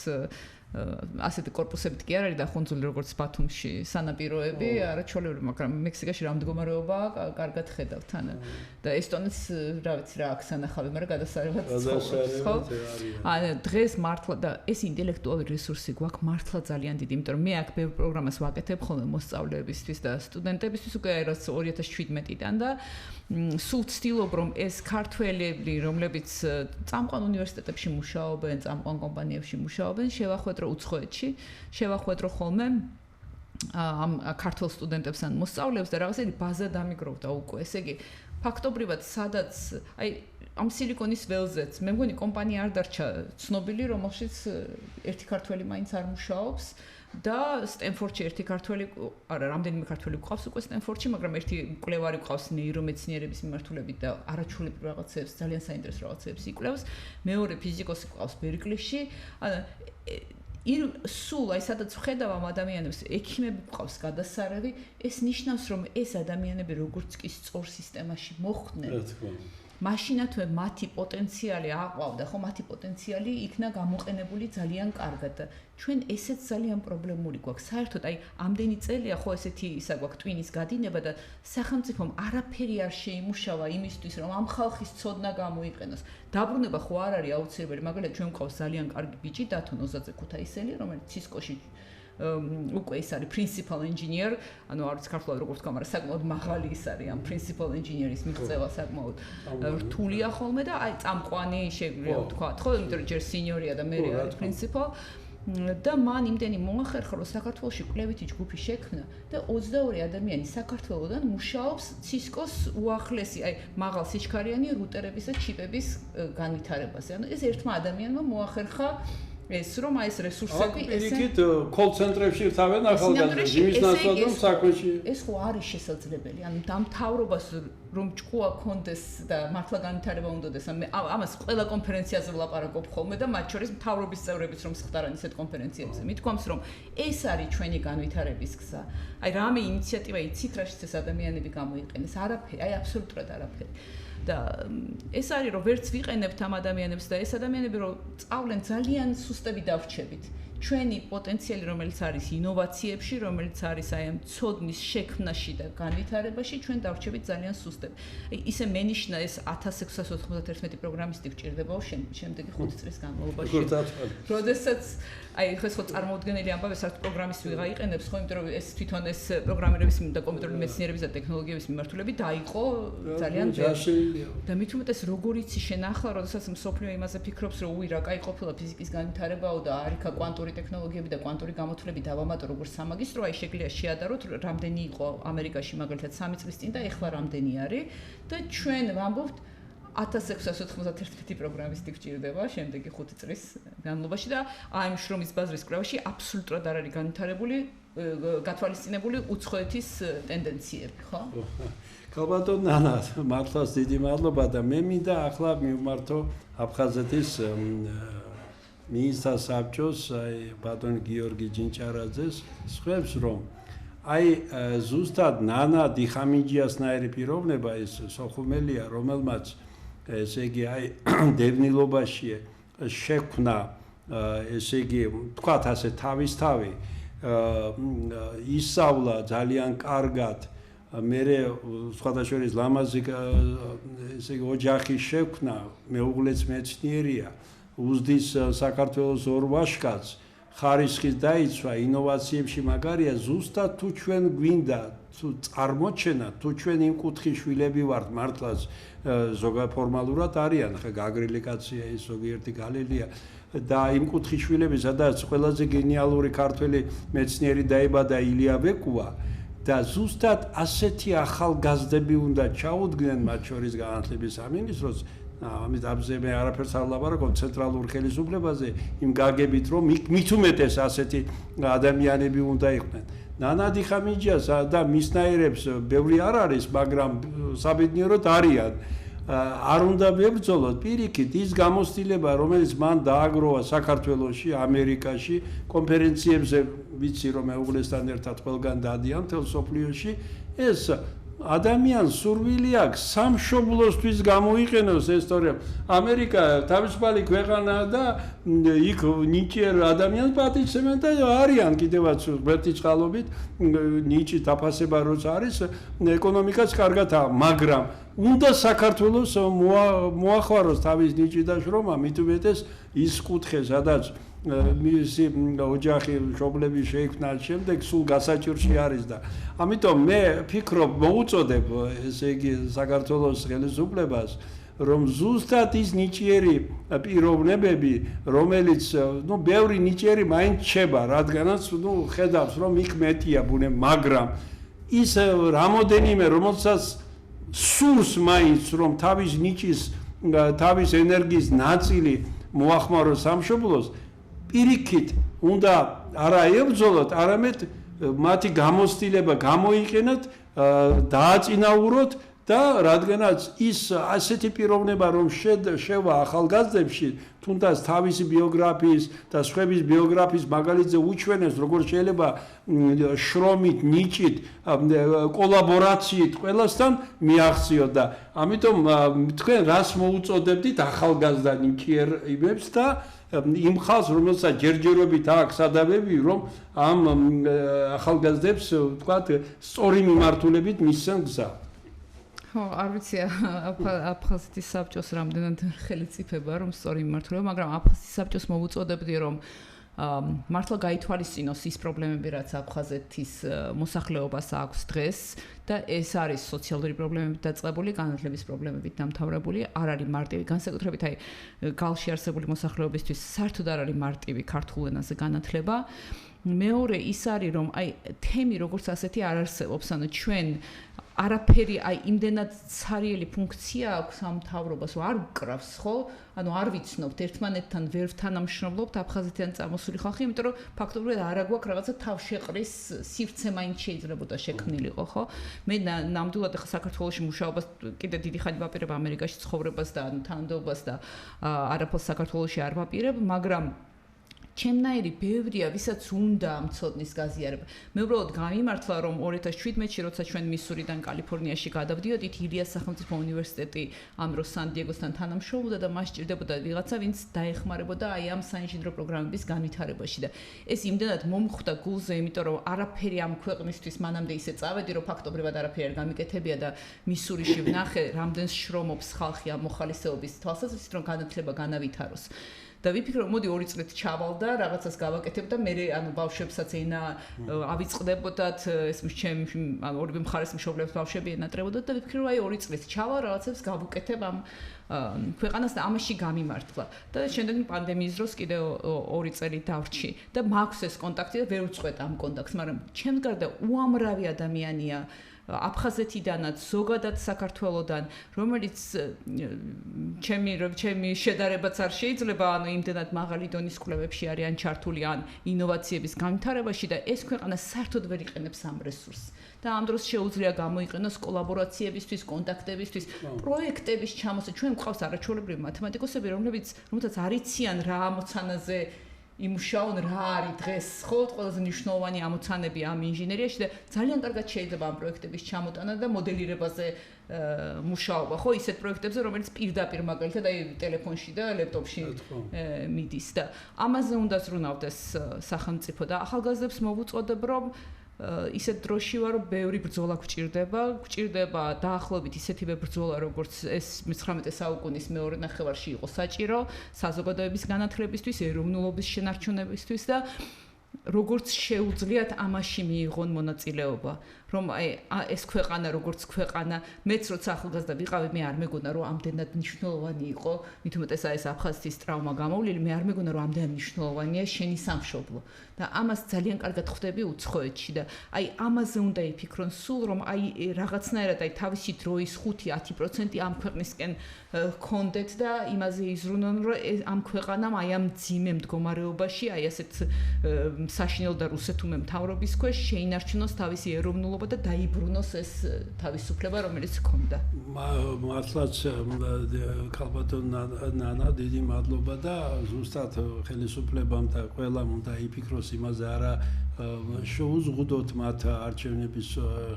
Speaker 2: ასეთი კორპუსებით კი არ არის დახუნძული როგორც ბათუმში სანაპიროები, არაჩვეულებრივი, მაგრამ მექსიკაში რა მდგომარეობაა, კარგად ხედავთ თან. და ესტონეთს რა ვიცი რა აქვს ანახავი, მაგრამ გადასარევად ცხოვრობს, ხო? დღეს მართლა და ეს ინტელექტუალური რესურსი გვაქვს მართლა ძალიან დიდი, იმიტომ რომ მე აქ ბევრ პროგრამას ვაკეთებ ხოლმე მოსწავლეებისთვის და სტუდენტებისთვის უკვე 2017-დან და სულ ვცდილობ რომ ეს ქართველები, რომლებიც წამყვან უნივერსიტეტებში მუშაობენ, წამყვან კომპანიებში მუშაობენ, შევახვედრო უცხოეთში, შევახვედრო ხოლმე ამ ქართულ სტუდენტებს ან მოსწავლეებს და რაღაცა ბაზა დამიგროვდა უკვე. ესე იგი, ფაქტობრივად სადაც ამ სილიკონის ველზეც მე მგონი კომპანია არ დარჩა ცნობილი, რომელშიც ერთი ქართველი მაინც არ მუშაობს. და სტენფორდში ერთი ქართველი, არა, რამდენიმე ქართველი გვყავს უკვე სტენფორდში, მაგრამ ერთი მკვლევარი გვყავს ნეირომეცნიერების მიმართულებით და არაჩვეულებრივ რაღაცებს, ძალიან საინტერესო რაღაცებს იკვლევს. მეორე ფიზიკოსი გვყავს ბერკლიში. სულ სადაც ვხედავ ამ ადამიანებს, ექიმები გვყავს გადასარევი, ეს ნიშნავს, რომ ეს ადამიანები როგორც კი სწორ სისტემაში მოხვდნენ. მაშინათვე მათი პოტენციალი აყვავდა, ხო, მათი პოტენციალი იქნა გამოყენებული ძალიან კარგად და ჩვენ ესეც ძალიან პრობლემური გვაქვს. საერთოდ ამდენი წელია ხო ესეთი ისა გვაქვს ტვინის გადინება და სახელმწიფომ არაფერი არ შეიმუშავა იმისთვის, რომ ამ ხალხის ცოდნა გამოიყენოს. დაბრუნება ხო არ არის აუცილებელი, მაგალითად ჩვენ გვყავს ძალიან კარგი ბიჭი დათო ნოზაძე ქუთაისელი, რომელიც ცისკოში უკვე ის არის principal engineer, ანუ არ ვიცი ქართულად როგორ ვთქვა, მაგრამ საკმაოდ მაღალი ის არის ამ principal engineer-ის მიღწევა საკმაოდ რთულია ხოლმე და წამყვანი შეგვიძლია ვთქვათ, ხო, იმიტომ რომ ჯერ senior-ია და მე არის principal და მან იმდენი მოახერხა, რომ საქართველოში კვლევითი ჯგუფი შექმნა და 22 ადამიანი საქართველოდან მუშაობს ცისკოს უახლესი, მაღალ სიჩქარიანი რუტერების და ჩიპების განვითარებაზე. ანუ ეს ერთმა ადამიანმა მოახერხა ეს რომ ეს რესურსები
Speaker 1: ისეთ კოლ ცენტრებში რთავენ ახალგაზრდებს იმის ნაცვლად რომ საქმეში
Speaker 2: ეს ხო არის შესაძლებელი. ანუ დამთავრებას რომ ჭკუა კონდეს და მართლა განვითარება უნდადეს. ამას ყველა კონფერენციაზე ვლაპარაკობ ხოლმე და მათ შორის მთავრობის წევრებიც რომ სხდარან ისეთ კონფერენციებზე. მithქვამს რომ ეს არის ჩვენი განვითარების გზა. რამე ინიციატივა იცით რა შეცეს ადამიანები გამოიყენეს. არაფერი, აბსოლუტურად არაფერი. და ეს არის რომ ვერც ვიყენებთ ამ ადამიანებს და ეს ადამიანები რომ წავლენ ძალიან სუსტები დავრჩებით. ჩვენი პოტენციალი რომელიც არის ინოვაციებში, რომელიც არის ამ ცოდნის შექმნაში და განვითარებაში, ჩვენ დავრჩებით ძალიან სუსტები. ისე მენიშნა ეს 1691 პროგრამისტი გვჭირდებაო შემდეგი 5 წლის განმავლობაში. როდესაც ხო წარმოუდგენელი ამბავი საერთოდ პროგრამისტი ვიღა იყენებს, ხო, იმიტომ რომ ეს თვითონ ეს პროგრამირების და კომპიუტერული მეცნიერების და ტექნოლოგიების მიმართულებით დაიყო ძალიან ძველი. და მით უმეტეს როგორ იცი შენ ახლა, როდესაც მსოფლიო იმაზე ფიქრობს, რომ უი რა კაი ყოფილა ფიზიკის განვითარებაო და არიქა კვანტური ტექნოლოგიები და კვანტური გამოთვლები დავამატო როგორც სამაგისტრო, შეგვიძლია შეადაროთ რამდენი იყო ამერიკაში მაგალითად 3 წლის წინ და ეხლა რამდენი არის და ჩვენ ვამბობთ 1691 პროგრამისტი გვჭირდება შემდეგი 5 წლის განმავლობაში და ამ შრომის ბაზრის კვლევაში აბსოლუტურად არ არის განვითარებული, გათვალისწინებული უცხოეთის ტენდენციები, ხო?
Speaker 1: ქალბატონ ნანა, მართლაც დიდი მადლობა და მე მინდა ახლა მივმართო აფხაზეთის მინისტრთა საბჭოს, ბატონ გიორგი ჯინჭარაძეს, სხვებს რომ ზუსტად ნანა დიხამინჯიასნაირი პიროვნება ეს სოხუმელია, რომელმაც ესე იგი დევნილობაში შექმნა ესე იგი თქვათ ასე თავისთავი ისავლა ძალიან კარგად მერე სხვადასხვა ლამაზი ესე იგი ოჯახი შექმნა, მეუღლეც მეცნიერია უზდის საქართველოს ორ ვაჟკაცს ხარისხის დაიცვა ინოვაციებში მაგარია ზუსტად თუ ჩვენ გვინდა თუ წარმოჩენა თუ ჩვენ იმ კუთხის შვილები ვართ მართლაც ზოგადად არიან ხა გაგრილი კაცია ის ზოგიერთი გალილია და იმ კუთხის შვილები სადაც ყველაზე გენიალური ქართველი მეცნიერი დაიბადა ილია ბეკუა და ზუსტად ასეთი ახალგაზრდები უნდა ჩაუდგნენ მათ შორის განათლების სამინისტროს ამით აბზე მე არაფერს არ ლაპარაკობ ცენტრალურ ხელისუფლებაზე იმ გაგებით რომ მით უმეტეს ასეთი ადამიანები უნდა იყვნენ ნანადი ხამიჯას და მისნაირებს ბევრი არ არის მაგრამ საბედნიეროდ არიან არ უნდა მებრძოლოთ პირიქით ის გამოცდილება რომელიც მან დააგროვა საქართველოში ამერიკაში კონფერენციებზე ვიცი რომ მეუღლესთან ერთად ყველგან დადიან მთელ სოფლიოში ეს ადამიანს სურვილი აქვს სამშობლოსთვის გამოიყენოს ეს ისტორია ამერიკა თავისუფალი ქვეყანაა და იქ ნიჭიერ ადამიანს პატივცემენ და არიან კიდევაც ერთი წყალობით ნიჭი დაფასება როცა არის ეკონომიკაც კარგადაა მაგრამ უნდა საქართველოს მოახაროს თავის ნიჭი და შრომა მით უმეტეს ის კუთხე სადაც მისი ოჯახი მშობლები შეიქმნა შემდეგ სულ გასაჭირში არის და ამიტომ მე ფიქრობ მოუწოდებ ესე იგი საქართველოს ხელისუფლებას რომ ზუსტად ის ნიჭიერი პიროვნებები რომელიც ბევრი ნიჭიერი მაინც ჩება რადგანაც ხედავს რომ იქ მეტია ბუნე მაგრამ ის რამოდენიმე რომელსაც სურს მაინც რომ თავის ნიჭის თავის ენერგიის ნაწილი მოახმაროს სამშობლოს პირიქით უნდა არა ებრძოლოთ არამედ მათი გამოცდილება გამოიყენოთ დააწინაუროთ და რადგანაც ის ასეთი პიროვნება რომ შევა ახალგაზრდებში თუნდაც თავისი ბიოგრაფიის და სხვების ბიოგრაფიის მაგალითზე უჩვენეს როგორ შეიძლება შრომით ნიჭით კოლაბორაციით ყველასთან მიაღწიოთ და ამიტომ თქვენ რას მოუწოდებდით ახალგაზრდა ნიჭიერებს და იმ ხალხს რომელსაც ჯერჯერობით აქვს სადავები რომ ამ ახალგაზრდებს ვთქვათ სწორი მიმართულებით მისცენ გზა
Speaker 2: ხო არ ვიცი აფხაზეთის საბჭოს რამდენად ხელისუფება რომ სწორი მიმართულება მაგრამ აფხაზეთის საბჭოს მოვუწოდებდი რომ მართლა გაითვალისწინოს ის პრობლემები რაც აფხაზეთის მოსახლეობას აქვს დღეს და ეს არის სოციალური პრობლემებით დაწყებული, განათლების პრობლემებით დამთავრებული, არ არის მარტივი განსაკუთრებით აი გალში არსებული მოსახლეობისთვის საერთოდ არ არის მარტივი ქართულ ენაზე განათლება. მეორე ის არის რომ აი თემი როგორც ასეთი არ არსებობს, ანუ ჩვენ არაფერი აი იმდენად ცარიელი ფუნქცია აქვს ამ მთავრობას, რომ არ უკრავს, ხო? ანუ არ ვიცნობთ ერთმანეთთან ვერ თანამშრომლობთ აფხაზეთიდან წამოსული ხალხი, იმიტომ რომ ფაქტობრივად არ აგვაქვს რაღაცა თავშეყრის სივრცე მაინც შეიძლებოდა შექმნილიყო, ხო? მე ნამდვილად ახლა საქართველოში მუშაობას კიდე დიდი ხანი ვაპირებ ამერიკაში ცხოვრებას და ანუ თანამდებობას და არაფერს საქართველოში არ ვაპირებ, მაგრამ ჩემნაირი ბევრია, ვისაც უნდა მცოდნის გაზიარება. მე უბრალოდ გამიმართლა, რომ 2017-ში, როცა ჩვენ მისურიდან კალიფორნიაში გადავდიოდით, ილიას სახელმწიფო უნივერსიტეტი ამ დროს სან-დიეგოსთან თანამშრომლობდა და მას სჭირდებოდა ვიღაცა, ვინც დაეხმარებოდა აი ამ საინჟინრო პროგრამების განვითარებაში და ეს იმდენად მომხვდა გულზე, იმიტომ რომ არაფერი ამ ქვეყნისთვის მანამდე ისე წავედი, რომ ფაქტობრივად არაფერი არ გამიკეთებია და მისურიში ვნახე, რამდენს შრომობს ხალხი ამ მოხალისეობის თვალსაზრისით, რომ განათლება განავითაროს. და ვიფიქრე, მოდი 2 წლით ჩავალ და რაღაცას გავაკეთებ და მე ანუ ბავშვებსაც ენა ავიწყდებოდათ, ეს ჩემ ანუ ორივე მხარეს მშობლებს ბავშვები ენატრებოდათ და ვიფიქრე, აი 2 წლით ჩავალ, რაღაცებს გავუკეთებ ამ ქვეყანას და ამაში გამიმართლა. და შემდეგ პანდემიის დროს კიდე 2 წელი დავრჩი და მაქვს ეს კონტაქტი და ვერ ვწყვეტ ამ კონტაქტს, მაგრამ ჩემს გარდა უამრავი ადამიანია აფხაზეთიდანაც ზოგადად საქართველოსდან რომელიც ჩემი შედარებაც არ შეიძლება ანუ იმდენად მაღალი დონის კვლევებში არიან ჩართული ან ინოვაციების განვითარებაში და ეს ქვეყანა საერთოდ ვერ იყენებს ამ რესურსს და ამ დროს შეუძლია გამოიყენოს კოლაბორაციებისთვის, კონტაქტებისთვის, პროექტების ჩამოსა. ჩვენ გვყავს არაჩვეულებრივი მათემატიკოსები, რომელთაც არიციან რა ამოცანაზე იმუშაონ რა არის დღეს ხო ყველაზე მნიშვნელოვანი ამოცანები ამ ინჟინერიაში და ძალიან კარგად შეიძლება ამ პროექტების ჩამოტანა და მოდელირებაზე მუშაობა ხო ისეთ პროექტებზე რომელიც პირდაპირ მაგალითად აი ტელეფონში და ლეპტოპში მიდის და ამაზე უნდა ზრუნავდეს სახელმწიფო და ახალგაზრდებს მოვუწოდებ რომ ისეთ დროში ვარ, რომ ბევრი ბრძოლა გვჭირდება დაახლოებით ისეთივე ბრძოლა, როგორც ეს 19 საუკუნის მეორე ნახევარში იყო საჭირო საზოგადოების განათლებისთვის, ეროვნულობის შენარჩუნებისთვის და როგორც შეუძლიათ ამაში მიიღონ მონაწილეობა, რომ ეს ქვეყანა როგორც ქვეყანა, მეც როცა ახალგაზრდა ვიყავი, მე არ მეგონა, რომ ამდენად მნიშვნელოვანი იყო, მით უმეტესად ეს აფხაზეთის ტრავმა გამოვლილი, მე არ მეგონა, რომ ამდენად მნიშვნელოვანია შენი სამშობლო და ამას ძალიან კარგად ხვდები უცხოეთში და ამაზე უნდა იფიქრონ სულ, რომ რაღაცნაირად თავისი დროის 5-10% ამ ქვეყნისკენ ჰქონდეთ და იმაზე იზრუნონ, რომ ამ ქვეყანამ ამ ძიმე მდგომარეობაში, ასეთ საშინელ და რუსეთუმე მთავრობის ქვეშ შეინარჩუნოს თავისი ეროვნულობა და დაიბრუნოს ეს თავისუფლება, რომელიც ჰქონდა.
Speaker 1: მართლაც ქალბატონ ნანა, დიდი მადლობა და ზუსტად ხელისუფლებამ და ყველამ უნდა იფიქროს იმაზე, არა შეუზღუდოთ მათ არჩევნების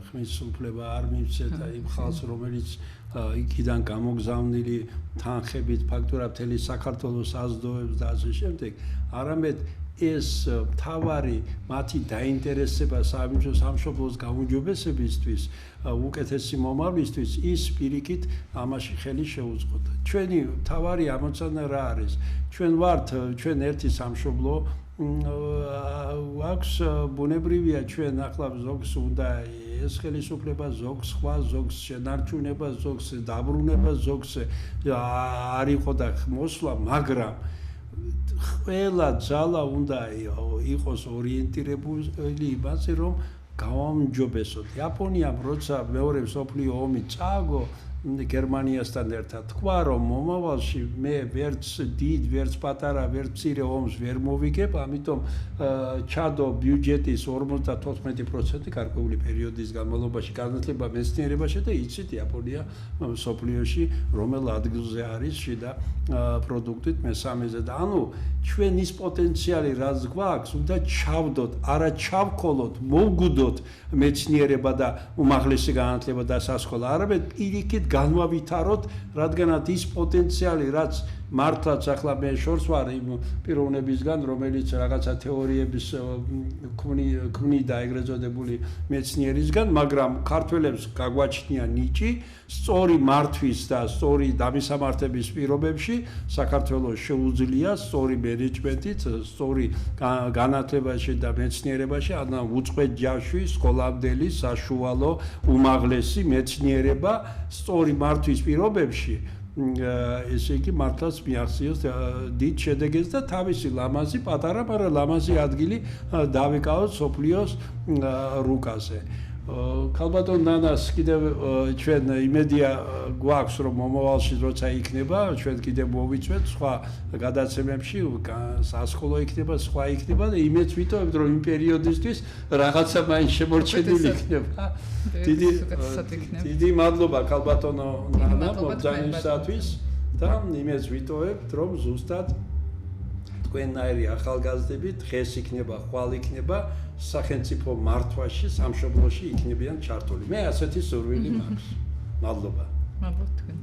Speaker 1: ხმის უფლება არ მივცეთ იმ ხალხს, რომელიც იქიდან გამოგზავნილი თანხებით ფაქტურად მთელი საქართველოს ազდოებს და ასე შემდეგ, არამედ ეს თავარი მათი დაინტერესება სამშობლოს გაუმჯობესებისთვის, უკეთესი მომავლისთვის, ის პირიქით ამაში ხელი შეუწყოთ. ჩვენი თავარი ამოცანა რა არის? ჩვენ ერთი სამშობლო აქვს ბუნებრივია ჩვენ ახლა ზოგს უნდა ეს ხელისუფლება, ზოგს სხვა, ზოგს შენარჩუნება, ზოგს დაბრუნება, ზოგს არ იყო და მოსვლა, მაგრამ ყველა ძალა უნდა იყოს ორიენტირებული იმაზე, რომ გავამჯობესოთ. იაპონიამ როცა მეორე მსოფლიო ომი წააგო გერმანიასთან ერთად, თქვა რომ მომავალში მე ვერც დიდ, ვერც პატარა, ვერც მცირე ომს ვერ მოვიგებ, ამიტომ ჩადო ბიუჯეტის 54% გარკვეული პერიოდის განმავლობაში განათლება მეცნიერებაში და იცით იაპონია მსოფლიოში რომელ ადგილზე არის შიდა პროდუქტით მესამეზე და ანუ ჩვენ ის პოტენციალი რაც გვაქვს, უნდა ჩავდოთ, არა ჩავქოლოთ, მოვგუდოთ მეცნიერება და უმაღლესი განათლება და სასკოლა, არამედ პირიქით განვავითაროთ, რადგანაც ის პოტენციალი, რაც მართლაც ახლა მე შორს ვარ იმ პიროვნებისგან, რომელიც რაღაცა თეორიების ქმნიდა ეგრეთ წოდებული მეცნიერისგან, მაგრამ ქართველებს გაგვაჩნია ნიჭი, სწორი მართვის და სწორი დამისამართების პირობებში საქართველოს შეუძლია სწორი მენეჯმენტით, სწორი განათლებაში და მეცნიერებაში, ანუ უწყვეტ ჯავში, სკოლამდელი, საშუალო, უმაღლესი მეცნიერება სწორი მართვის პირობებში ესე იგი მართლაც მიაღწიოს დიდ შედეგებს და თავისი ლამაზი პატარა, მაგრამ ლამაზი ადგილი დავიკავოთ სოფლიოს რუკაზე. ქალბატონ ნანას კიდევ ჩვენ იმედია გვაქვს, რომ მომავალში როცა იქნება, ჩვენ კიდევ მოვიწვეთ სხვა გადაცემებში, სასკოლო იქნება, სხვა იქნება და იმედს ვიტოვებთ, რომ იმ პერიოდისთვის რაღაცა მაინც შემორჩენილი იქნება. დიდი მადლობა ქალბატონო ნანა მოგზაურობისათვის და იმედს ვიტოვებთ, რომ ზუსტად თქვენნაირი ახალგაზრდები დღეს იქნება, ხვალ იქნება სახელმწიფო მართვაში, სამშობლოში იქნებიან ჩართული. მე ასეთი სურვილი მაქვს. მადლობა.
Speaker 2: მადლობა თქვენ.